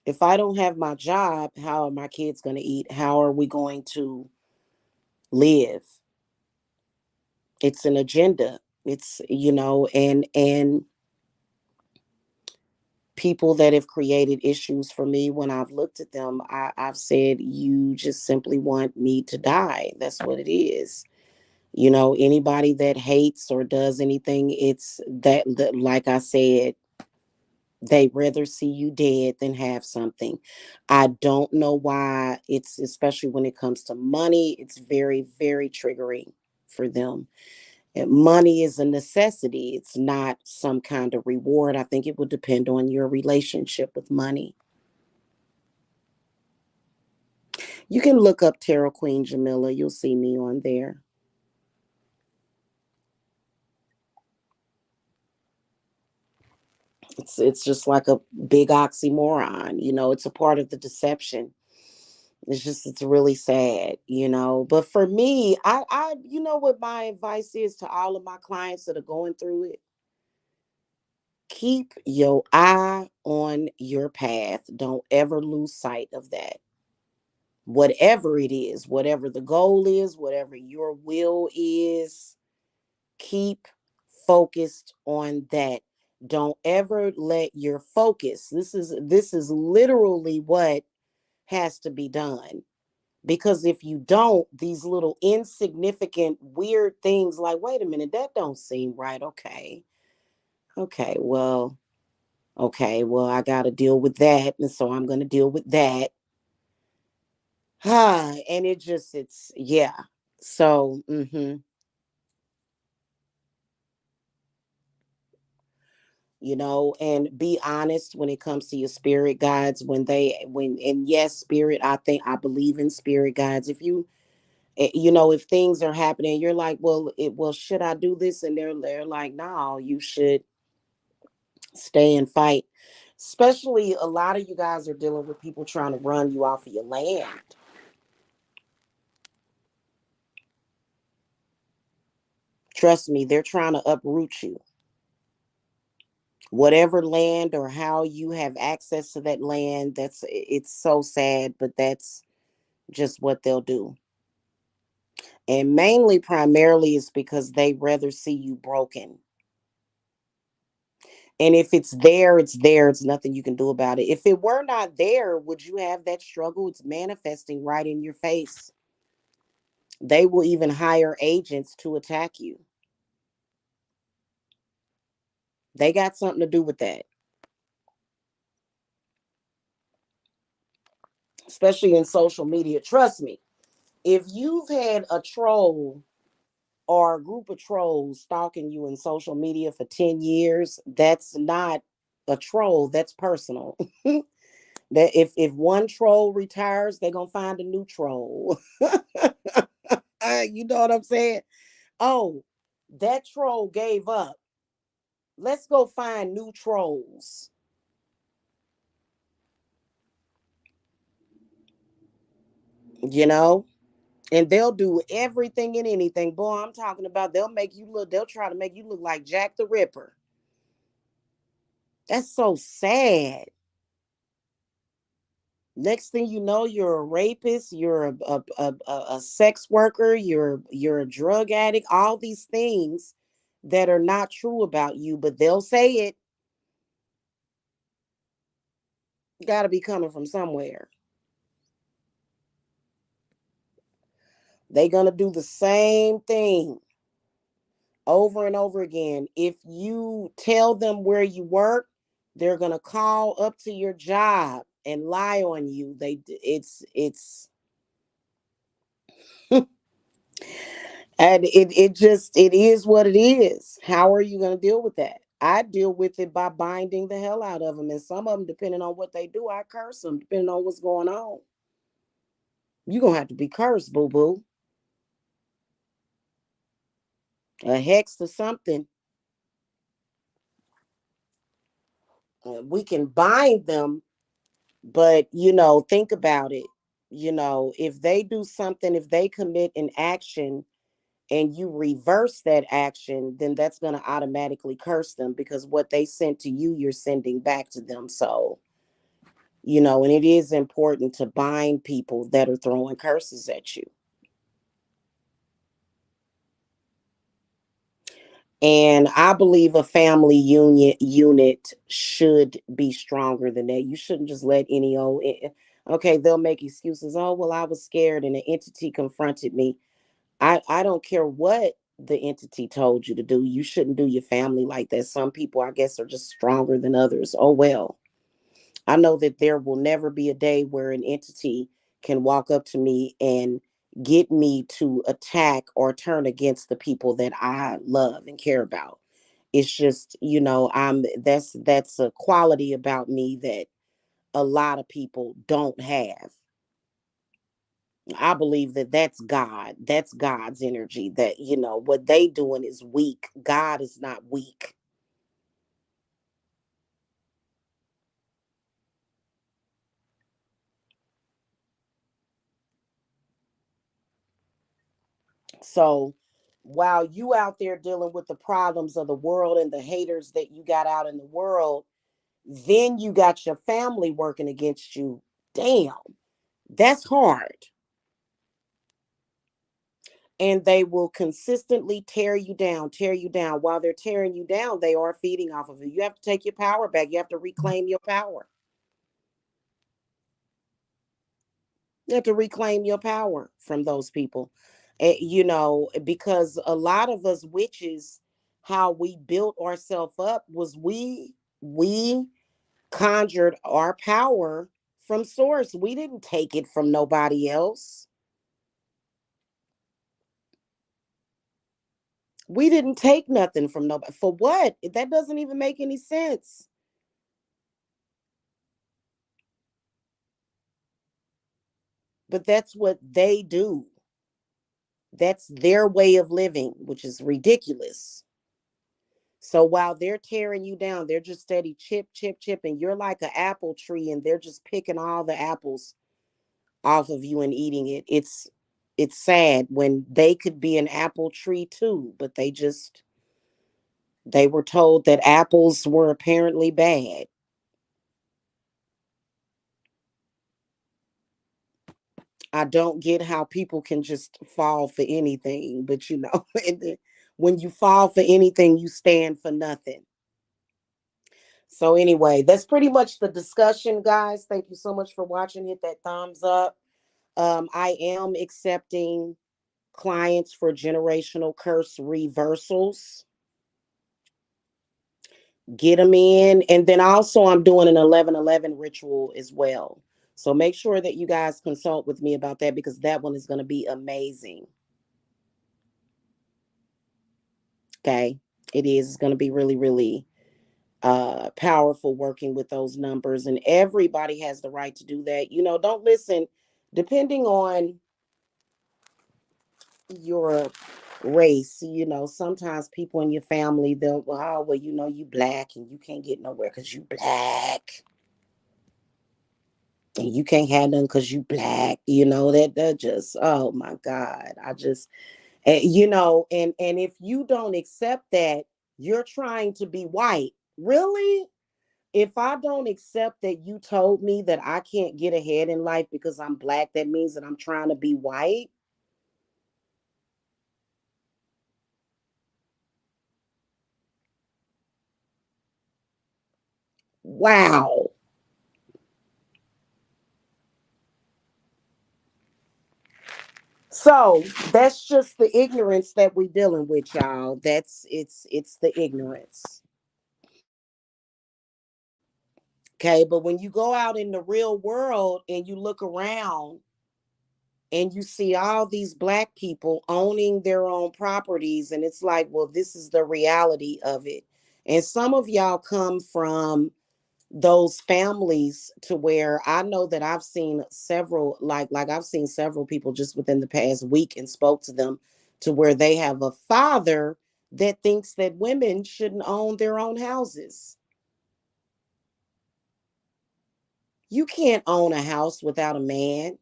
If I don't have my job, how are my kids going to eat? How are we going to live? It's an agenda. It's, and people that have created issues for me, when I've looked at them, I've said, you just simply want me to die. That's what it is. Anybody that hates or does anything, it's that like I said, they rather see you dead than have something. I don't know why. It's especially when it comes to money, it's very, very triggering for them. And money is a necessity. It's not some kind of reward. I think it would depend on your relationship with money. You can look up Tarot Queen Jamila. You'll see me on there. It's just like a big oxymoron. It's a part of the deception. It's really sad. But for me, I what my advice is to all of my clients that are going through it. Keep your eye on your path. Don't ever lose sight of that. Whatever it is, whatever the goal is, whatever your will is, keep focused on that. Don't ever let your focus. This is literally what has to be done. Because if you don't, these little insignificant, weird things like, wait a minute, that don't seem right. Okay. Okay. I got to deal with that. And so I'm going to deal with that. And yeah. So, and be honest when it comes to your spirit guides and yes, spirit, I believe in spirit guides. If you, if things are happening, you're like, well, should I do this? And they're like, no, you should stay and fight. Especially a lot of you guys are dealing with people trying to run you off of your land. Trust me, they're trying to uproot you. Whatever land or how you have access to that land, it's so sad, but that's just what they'll do. And mainly, primarily, it's because they rather see you broken. And if it's there, it's there. It's nothing you can do about it. If it were not there, would you have that struggle? It's manifesting right in your face. They will even hire agents to attack you. They got something to do with that, especially in social media. Trust me, if you've had a troll or a group of trolls stalking you in social media for 10 years, that's not a troll, that's personal. That if one troll retires, they're gonna find a new troll. You know what I'm saying? Oh, that troll gave up. Let's go find new trolls, you know? And they'll do everything and anything. Boy, I'm talking about they'll try to make you look like Jack the Ripper. That's so sad. Next thing you know, you're a rapist, you're a sex worker, you're a drug addict, all these things that are not true about you, but they'll say it. Got to be coming from somewhere. They're going to do the same thing over and over again. If you tell them where you work, they're going to call up to your job and lie on you. It's and it is what it is. How are you going to deal with that? I deal with it by binding the hell out of them, and some of them, depending on what they do, I curse them. Depending on what's going on, you're gonna have to be cursed, boo boo, a hex or something. We can bind them, but think about it. If they do something, if they commit an action and you reverse that action, then that's going to automatically curse them, because what they sent to you, you're sending back to them. So, and it is important to bind people that are throwing curses at you. And I believe a family unit should be stronger than that. You shouldn't just let any old. Okay, they'll make excuses. Oh, well, I was scared and an entity confronted me. I don't care what the entity told you to do. You shouldn't do your family like that. Some people, I guess, are just stronger than others. Oh well. I know that there will never be a day where an entity can walk up to me and get me to attack or turn against the people that I love and care about. It's just, I'm that's a quality about me that a lot of people don't have. I believe that that's God. That's God's energy. That what they doing is weak. God is not weak. So while you out there dealing with the problems of the world and the haters that you got out in the world, then you got your family working against you. Damn, that's hard. And they will consistently tear you down, tear you down. While they're tearing you down, they are feeding off of you. You have to take your power back. You have to reclaim your power. You have to reclaim your power from those people. Because a lot of us witches, how we built ourselves up was we conjured our power from source. We didn't take it from nobody else. We didn't take nothing from nobody. For what? That doesn't even make any sense. But that's what they do. That's their way of living, which is ridiculous. So while they're tearing you down, they're just steady chip, chip, chip, and you're like an apple tree, and they're just picking all the apples off of you and eating it. It's sad when they could be an apple tree too, but they were told that apples were apparently bad. I don't get how people can just fall for anything, but and then when you fall for anything, you stand for nothing. So anyway, that's pretty much the discussion, guys. Thank you so much for watching. Hit that thumbs up. I am accepting clients for generational curse reversals. Get them in. And then also, I'm doing an 1111 ritual as well. So make sure that you guys consult with me about that because that one is going to be amazing. Okay. It is. It's going to be really, really powerful working with those numbers. And everybody has the right to do that. Don't listen, depending on your race. Sometimes people in your family, they'll, oh, well, you black and you can't get nowhere because you black. And you can't have nothing because you black. That just, oh my God. I just, and if you don't accept that, you're trying to be white. Really? If I don't accept that you told me that I can't get ahead in life because I'm black, that means that I'm trying to be white. Wow. So that's just the ignorance that we're dealing with, y'all. It's the ignorance. Okay. But when you go out in the real world and you look around and you see all these black people owning their own properties, and it's like, well, this is the reality of it. And some of y'all come from those families to where I know that I've seen several, like I've seen several people just within the past week and spoke to them to where they have a father that thinks that women shouldn't own their own houses. You can't own a house without a man.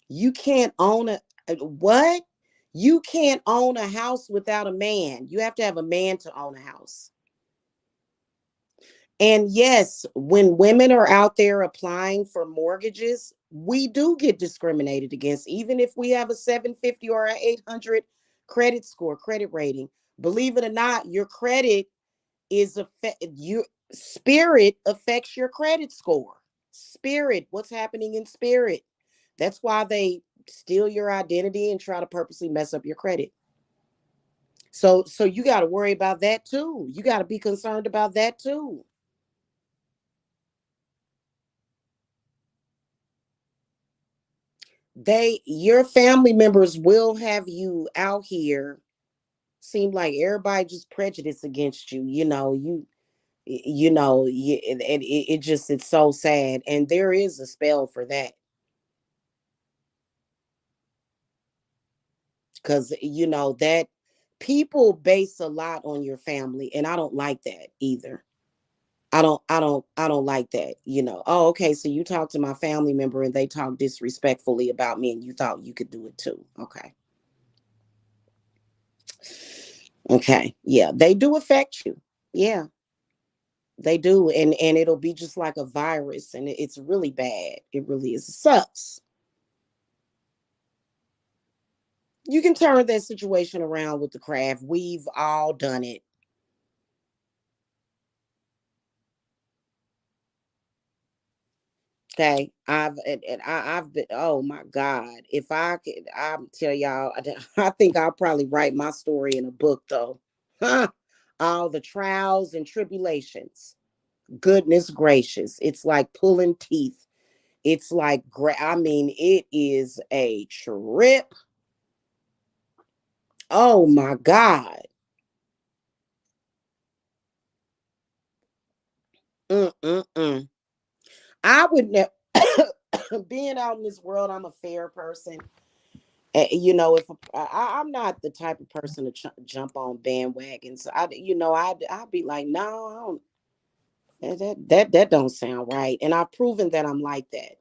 You can't own what? You can't own a house without a man. You have to have a man to own a house. And yes, when women are out there applying for mortgages, we do get discriminated against, even if we have a 750 or an 800 credit score, credit rating. Believe it or not, your credit your spirit affects your credit score. Spirit, what's happening in spirit? That's why they steal your identity and try to purposely mess up your credit. So you got to worry about that too. You got to be concerned about that too. Your family members will have you out here seem like everybody just prejudiced against you. And it just, it's so sad. And there is a spell for that. Because that people base a lot on your family, and I don't like that either. I don't like that. Oh, okay, so you talk to my family member and they talk disrespectfully about me and you thought you could do it too. Okay. Okay. Yeah, they do affect you. Yeah, they do. And it'll be just like a virus, and it's really bad. It really is. It sucks. You can turn that situation around with the craft. We've all done it. Okay, I've been. Oh my God! If I could, I'm tell y'all. I think I'll probably write my story in a book, though. Huh? All the trials and tribulations. Goodness gracious! It's like pulling teeth. It's like, I mean, it is a trip. Oh my God! Mm-mm-mm. I would never. Being out in this world, I'm a fair person. If I'm not the type of person to jump on bandwagons. I'd be like, no, I don't. That don't sound right. And I've proven that I'm like that.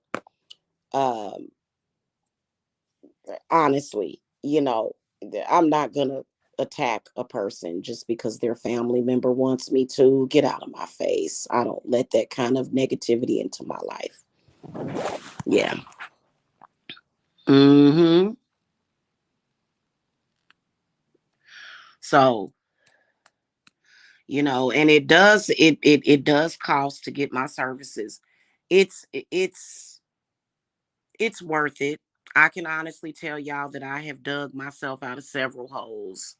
Honestly, I'm not gonna attack a person just because their family member wants me to. Get out of my face. I don't let that kind of negativity into my life. Yeah. Mm-hmm. So, and it does cost to get my services. It's it's it's worth it. I can honestly tell y'all that I have dug myself out of several holes.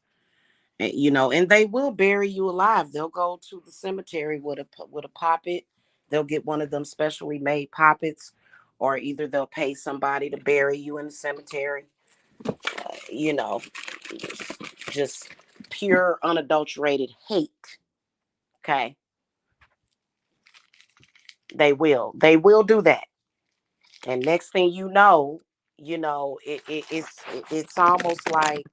And they will bury you alive. They'll go to the cemetery with a poppet. They'll get one of them specially made poppets, or either they'll pay somebody to bury you in the cemetery. You know, just pure unadulterated hate. Okay, they will do that. And next thing it's almost like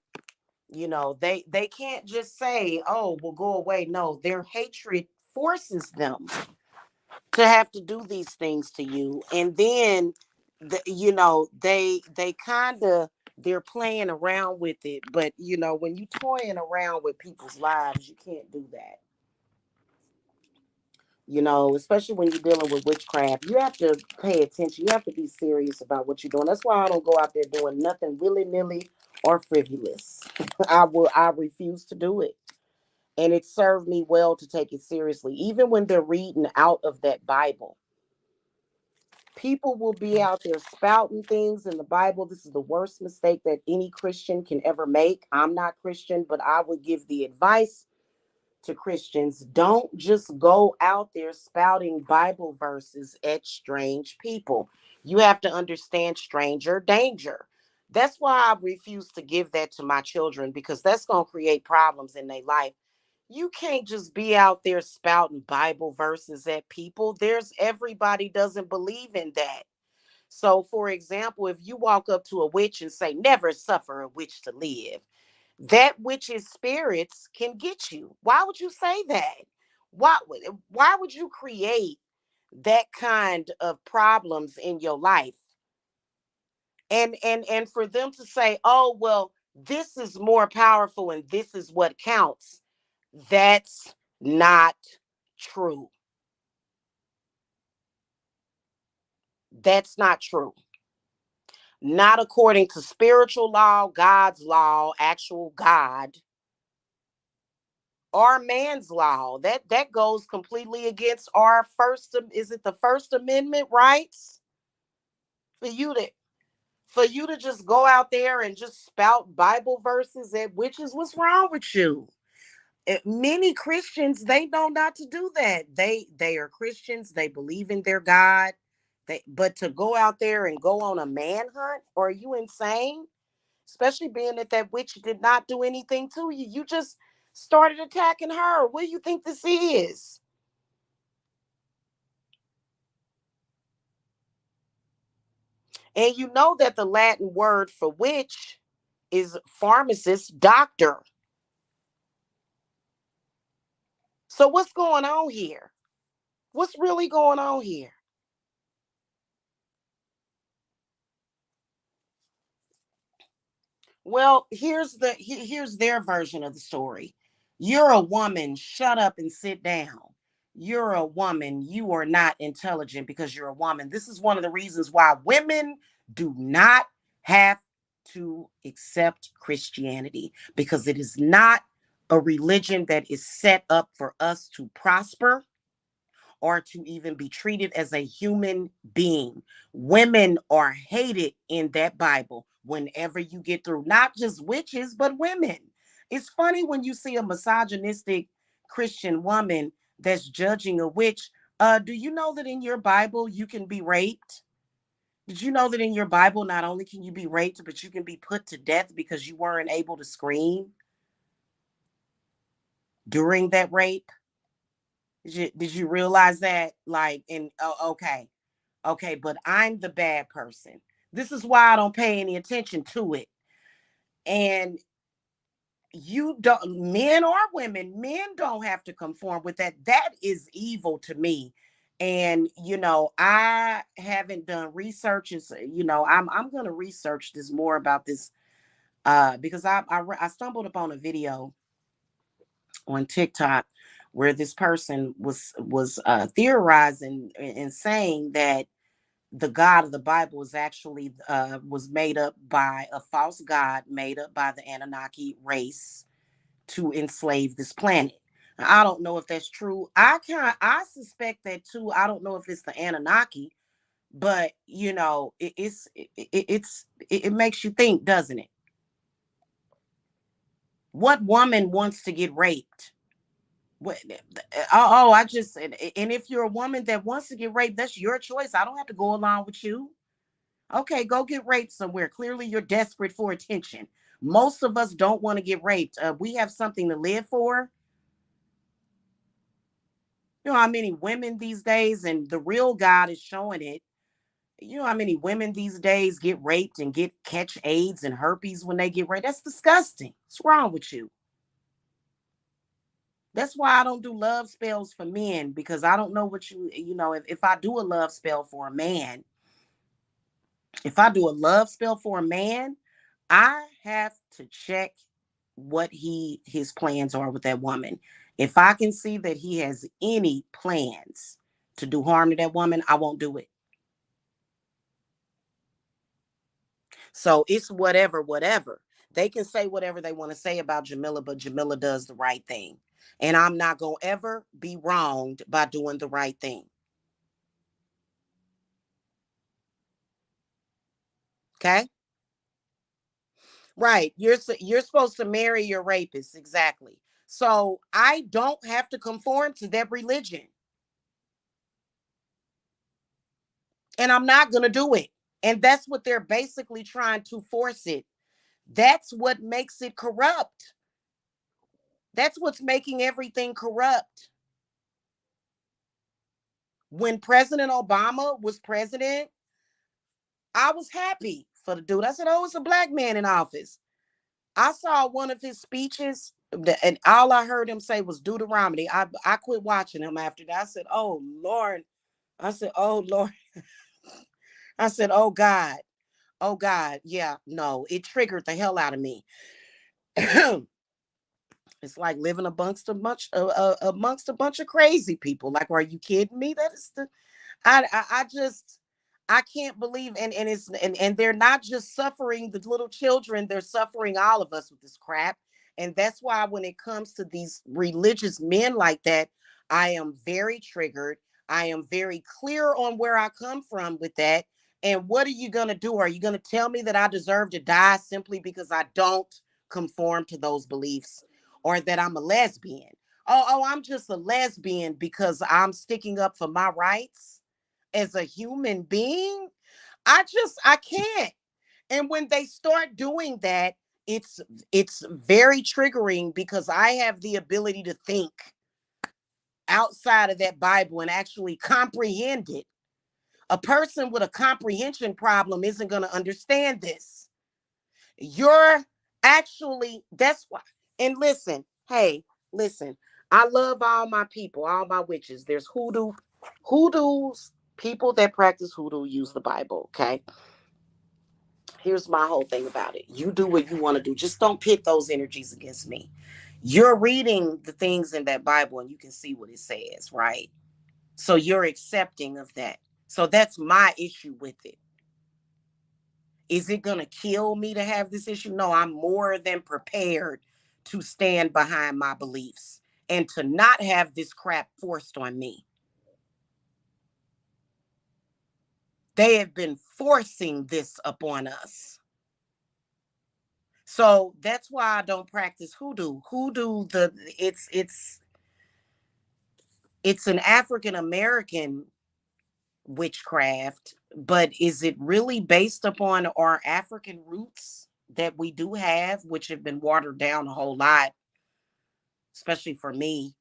they can't just say, oh, well, go away. No, their hatred forces them to have to do these things to you. And then they kind of they're playing around with it. But when you toying around with people's lives, you can't do that. Especially when you're dealing with witchcraft, you have to pay attention. You have to be serious about what you're doing. That's why I don't go out there doing nothing willy-nilly or frivolous. I refuse to do it. And it served me well to take it seriously. Even when they're reading out of that Bible, people will be out there spouting things in the Bible. This is the worst mistake that any Christian can ever make. I'm not Christian, but I would give the advice to Christians: don't just go out there spouting Bible verses at strange people. You have to understand stranger danger. That's why I refuse to give that to my children, because that's going to create problems in their life. You can't just be out there spouting Bible verses at people. There's everybody doesn't believe in that. So, for example, if you walk up to a witch and say, never suffer a witch to live, that witch's spirits can get you. Why would you say that? Why would you create that kind of problems in your life? And for them to say, oh, well, this is more powerful and this is what counts. That's not true. That's not true. Not according to spiritual law, God's law, actual God, or man's law. That goes completely against our is it the First Amendment rights? For you to just go out there and just spout Bible verses at witches, what's wrong with you? Many Christians, they know not to do that. They are Christians, they believe in their God. But to go out there and go on a manhunt, are you insane? Especially being that witch did not do anything to you. You just started attacking her. What do you think this is? And you know that the Latin word for witch is pharmacist, doctor. So what's going on here? What's really going on here? Well, here's their version of the story. You're a woman, shut up and sit down. You're a woman, you are not intelligent because you're a woman. This is one of the reasons why women do not have to accept Christianity, because it is not a religion that is set up for us to prosper or to even be treated as a human being. Women are hated in that Bible whenever you get through, not just witches, but women. It's funny when you see a misogynistic Christian woman that's judging a witch. Do you know that in your Bible you can be raped? Did you know that in your Bible not only can you be raped, but you can be put to death because you weren't able to scream during that rape? Did you realize that? Like, okay. Okay, but I'm the bad person. This is why I don't pay any attention to it. And you don't, men or women, men don't have to conform with that. That is evil to me. And I haven't done researches. I'm going to research this more about this, because I stumbled upon a video on TikTok where this person was theorizing and saying that the God of the Bible is actually was made up by a false god made up by the Anunnaki race to enslave this planet. Now, I don't know if that's true. I suspect that too. I don't know if it's the Anunnaki, but you know, it makes you think, doesn't it? What woman wants to get raped? What, I just and if you're a woman that wants to get raped, that's your choice. I don't have to go along with you. Okay, go get raped somewhere. Clearly, you're desperate for attention. Most of us don't want to get raped. We have something to live for. You know how many women these days, and the real God is showing it. You know how many women these days get raped and get catch AIDS and herpes when they get raped. That's disgusting. What's wrong with you? That's why I don't do love spells for men, because I don't know what you know, if I do a love spell for a man, if I do a love spell for a man, I have to check what his plans are with that woman. If I can see that he has any plans to do harm to that woman, I won't do it. So it's whatever, whatever. They can say whatever they want to say about Jamila, but Jamila does the right thing. And I'm not going to ever be wronged by doing the right thing. Okay? Right. You're supposed to marry your rapist, exactly. So I don't have to conform to that religion. And I'm not going to do it. And that's what they're basically trying to force it. That's what makes it corrupt. That's what's making everything corrupt. When President Obama was president, I was happy for the dude. I said, oh, it's a black man in office. I saw one of his speeches, and all I heard him say was Deuteronomy. I quit watching him after that. I said, oh, Lord. I said, oh, Lord. I said, oh, God. Oh, God. Yeah, no, it triggered the hell out of me. It's like living amongst a bunch of crazy people. Like, are you kidding me? That is the I just I can't believe, and they're not just suffering the little children, they're suffering all of us with this crap. And that's why when it comes to these religious men like that, I am very triggered. I am very clear on where I come from with that. And what are you going to do? Are you going to tell me that I deserve to die simply because I don't conform to those beliefs, or that I'm a lesbian? I'm just a lesbian because I'm sticking up for my rights as a human being? I can't. And when they start doing that, it's it's very triggering, because I have the ability to think outside of that Bible and actually comprehend it. A person with a comprehension problem isn't going to understand this. You're actually, that's why. And listen, hey, listen, I love all my people, all my witches. There's hoodoos, people that practice hoodoo use the Bible. Okay. Here's my whole thing about it. You do what you want to do. Just don't pit those energies against me. You're reading the things in that Bible and you can see what it says, right? So you're accepting of that. So that's my issue with it. Is it going to kill me to have this issue? No, I'm more than prepared to stand behind my beliefs and to not have this crap forced on me. They have been forcing this upon us. So that's why I don't practice hoodoo. Hoodoo, it's an African American witchcraft, but is it really based upon our African roots that we do have, which have been watered down a whole lot, especially for me?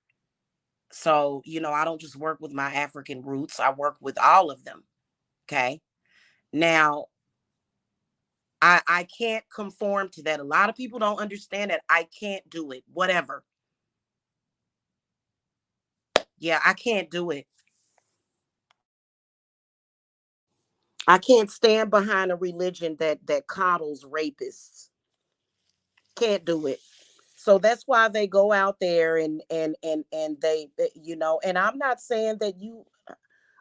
So, I don't just work with my African roots, I work with all of them. Okay. Now, I can't conform to that. A lot of people don't understand that. I can't do it. Whatever. Yeah, I can't do it. I can't stand behind a religion that coddles rapists. Can't do it. So that's why they go out there and they, and I'm not saying that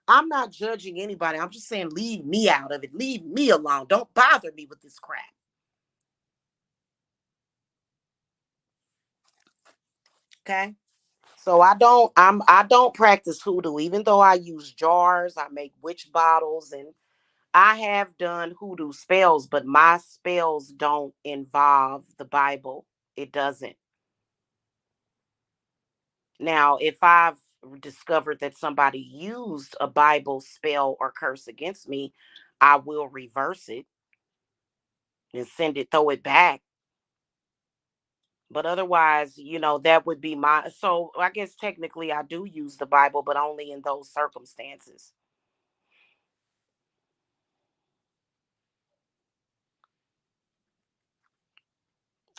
I'm not judging anybody. I'm just saying leave me out of it. Leave me alone. Don't bother me with this crap. Okay? So I don't practice hoodoo, even though I use jars, I make witch bottles, and I have done hoodoo spells, but my spells don't involve the Bible. It doesn't. Now, if I've discovered that somebody used a Bible spell or curse against me, I will reverse it and send it, throw it back. But otherwise, that would be my. So I guess technically I do use the Bible, but only in those circumstances.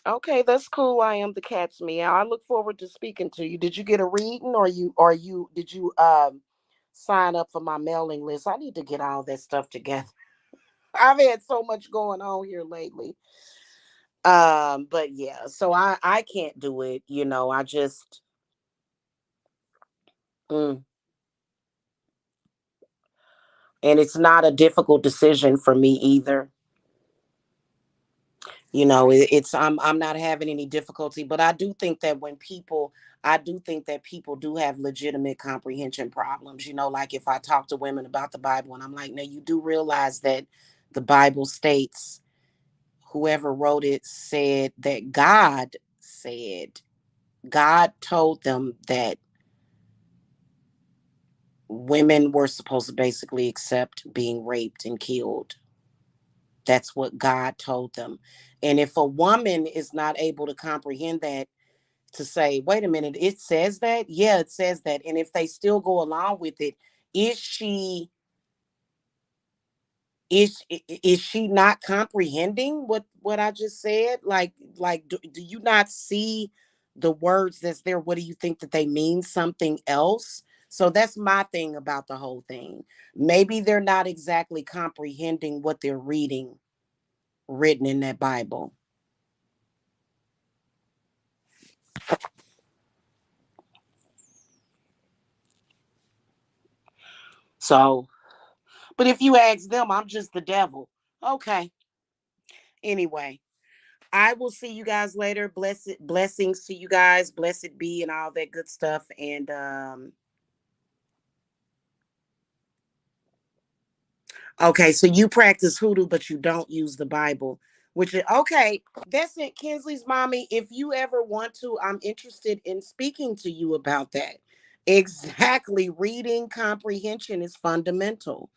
Okay, that's cool. I am the cat's meow. I look forward to speaking to you. Did you get a reading, or did you sign up for my mailing list? I need to get all that stuff together. I've had so much going on here lately. But yeah, so I can't do it, I just mm, and it's not a difficult decision for me either. It's I'm not having any difficulty, but I do think that people do have legitimate comprehension problems. Like if I talk to women about the Bible and I'm like, now you do realize that the Bible states whoever wrote it said that God told them that women were supposed to basically accept being raped and killed. That's what God told them. And if a woman is not able to comprehend that, to say, wait a minute, it says that? Yeah, it says that. And if they still go along with it, is she is she not comprehending what I just said? Like do you not see the words that's there? What do you think, that they mean something else? So that's my thing about the whole thing. Maybe they're not exactly comprehending what they're reading written in that Bible. So, but if you ask them, I'm just the devil. Okay. Anyway, I will see you guys later. Blessings to you guys. Blessed be and all that good stuff. And okay, so you practice hoodoo, but you don't use the Bible, which is okay. That's it, Kinsley's mommy. If you ever want to, I'm interested in speaking to you about that. Exactly. Reading comprehension is fundamental.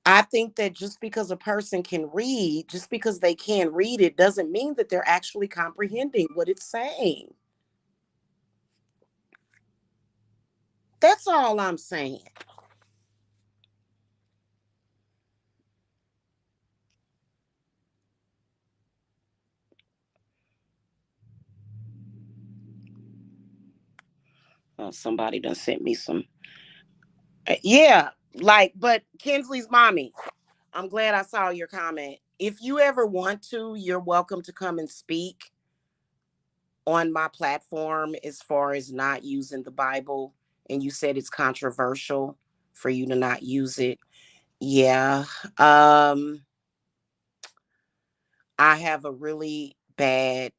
I think that just because a person can read, just because they can read it, doesn't mean that they're actually comprehending what it's saying. That's all I'm saying. Oh, somebody done sent me some. Yeah, but Kinsley's mommy, I'm glad I saw your comment. If you ever want to, you're welcome to come and speak on my platform as far as not using the Bible. And you said it's controversial for you to not use it. Yeah. Um, I have a really bad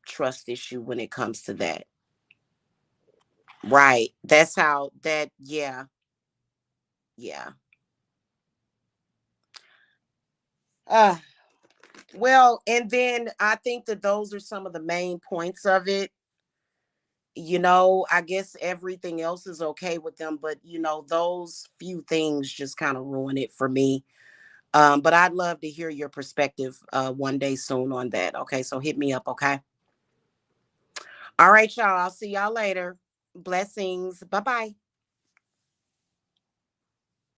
trust issue when it comes to that. Right. That's how that, yeah. Yeah. Uh, well, and then I think that those are some of the main points of it. I guess everything else is okay with them, but those few things just kind of ruin it for me. But I'd love to hear your perspective one day soon on that. Okay, so hit me up, okay? All right, y'all. I'll see y'all later. Blessings. Bye bye.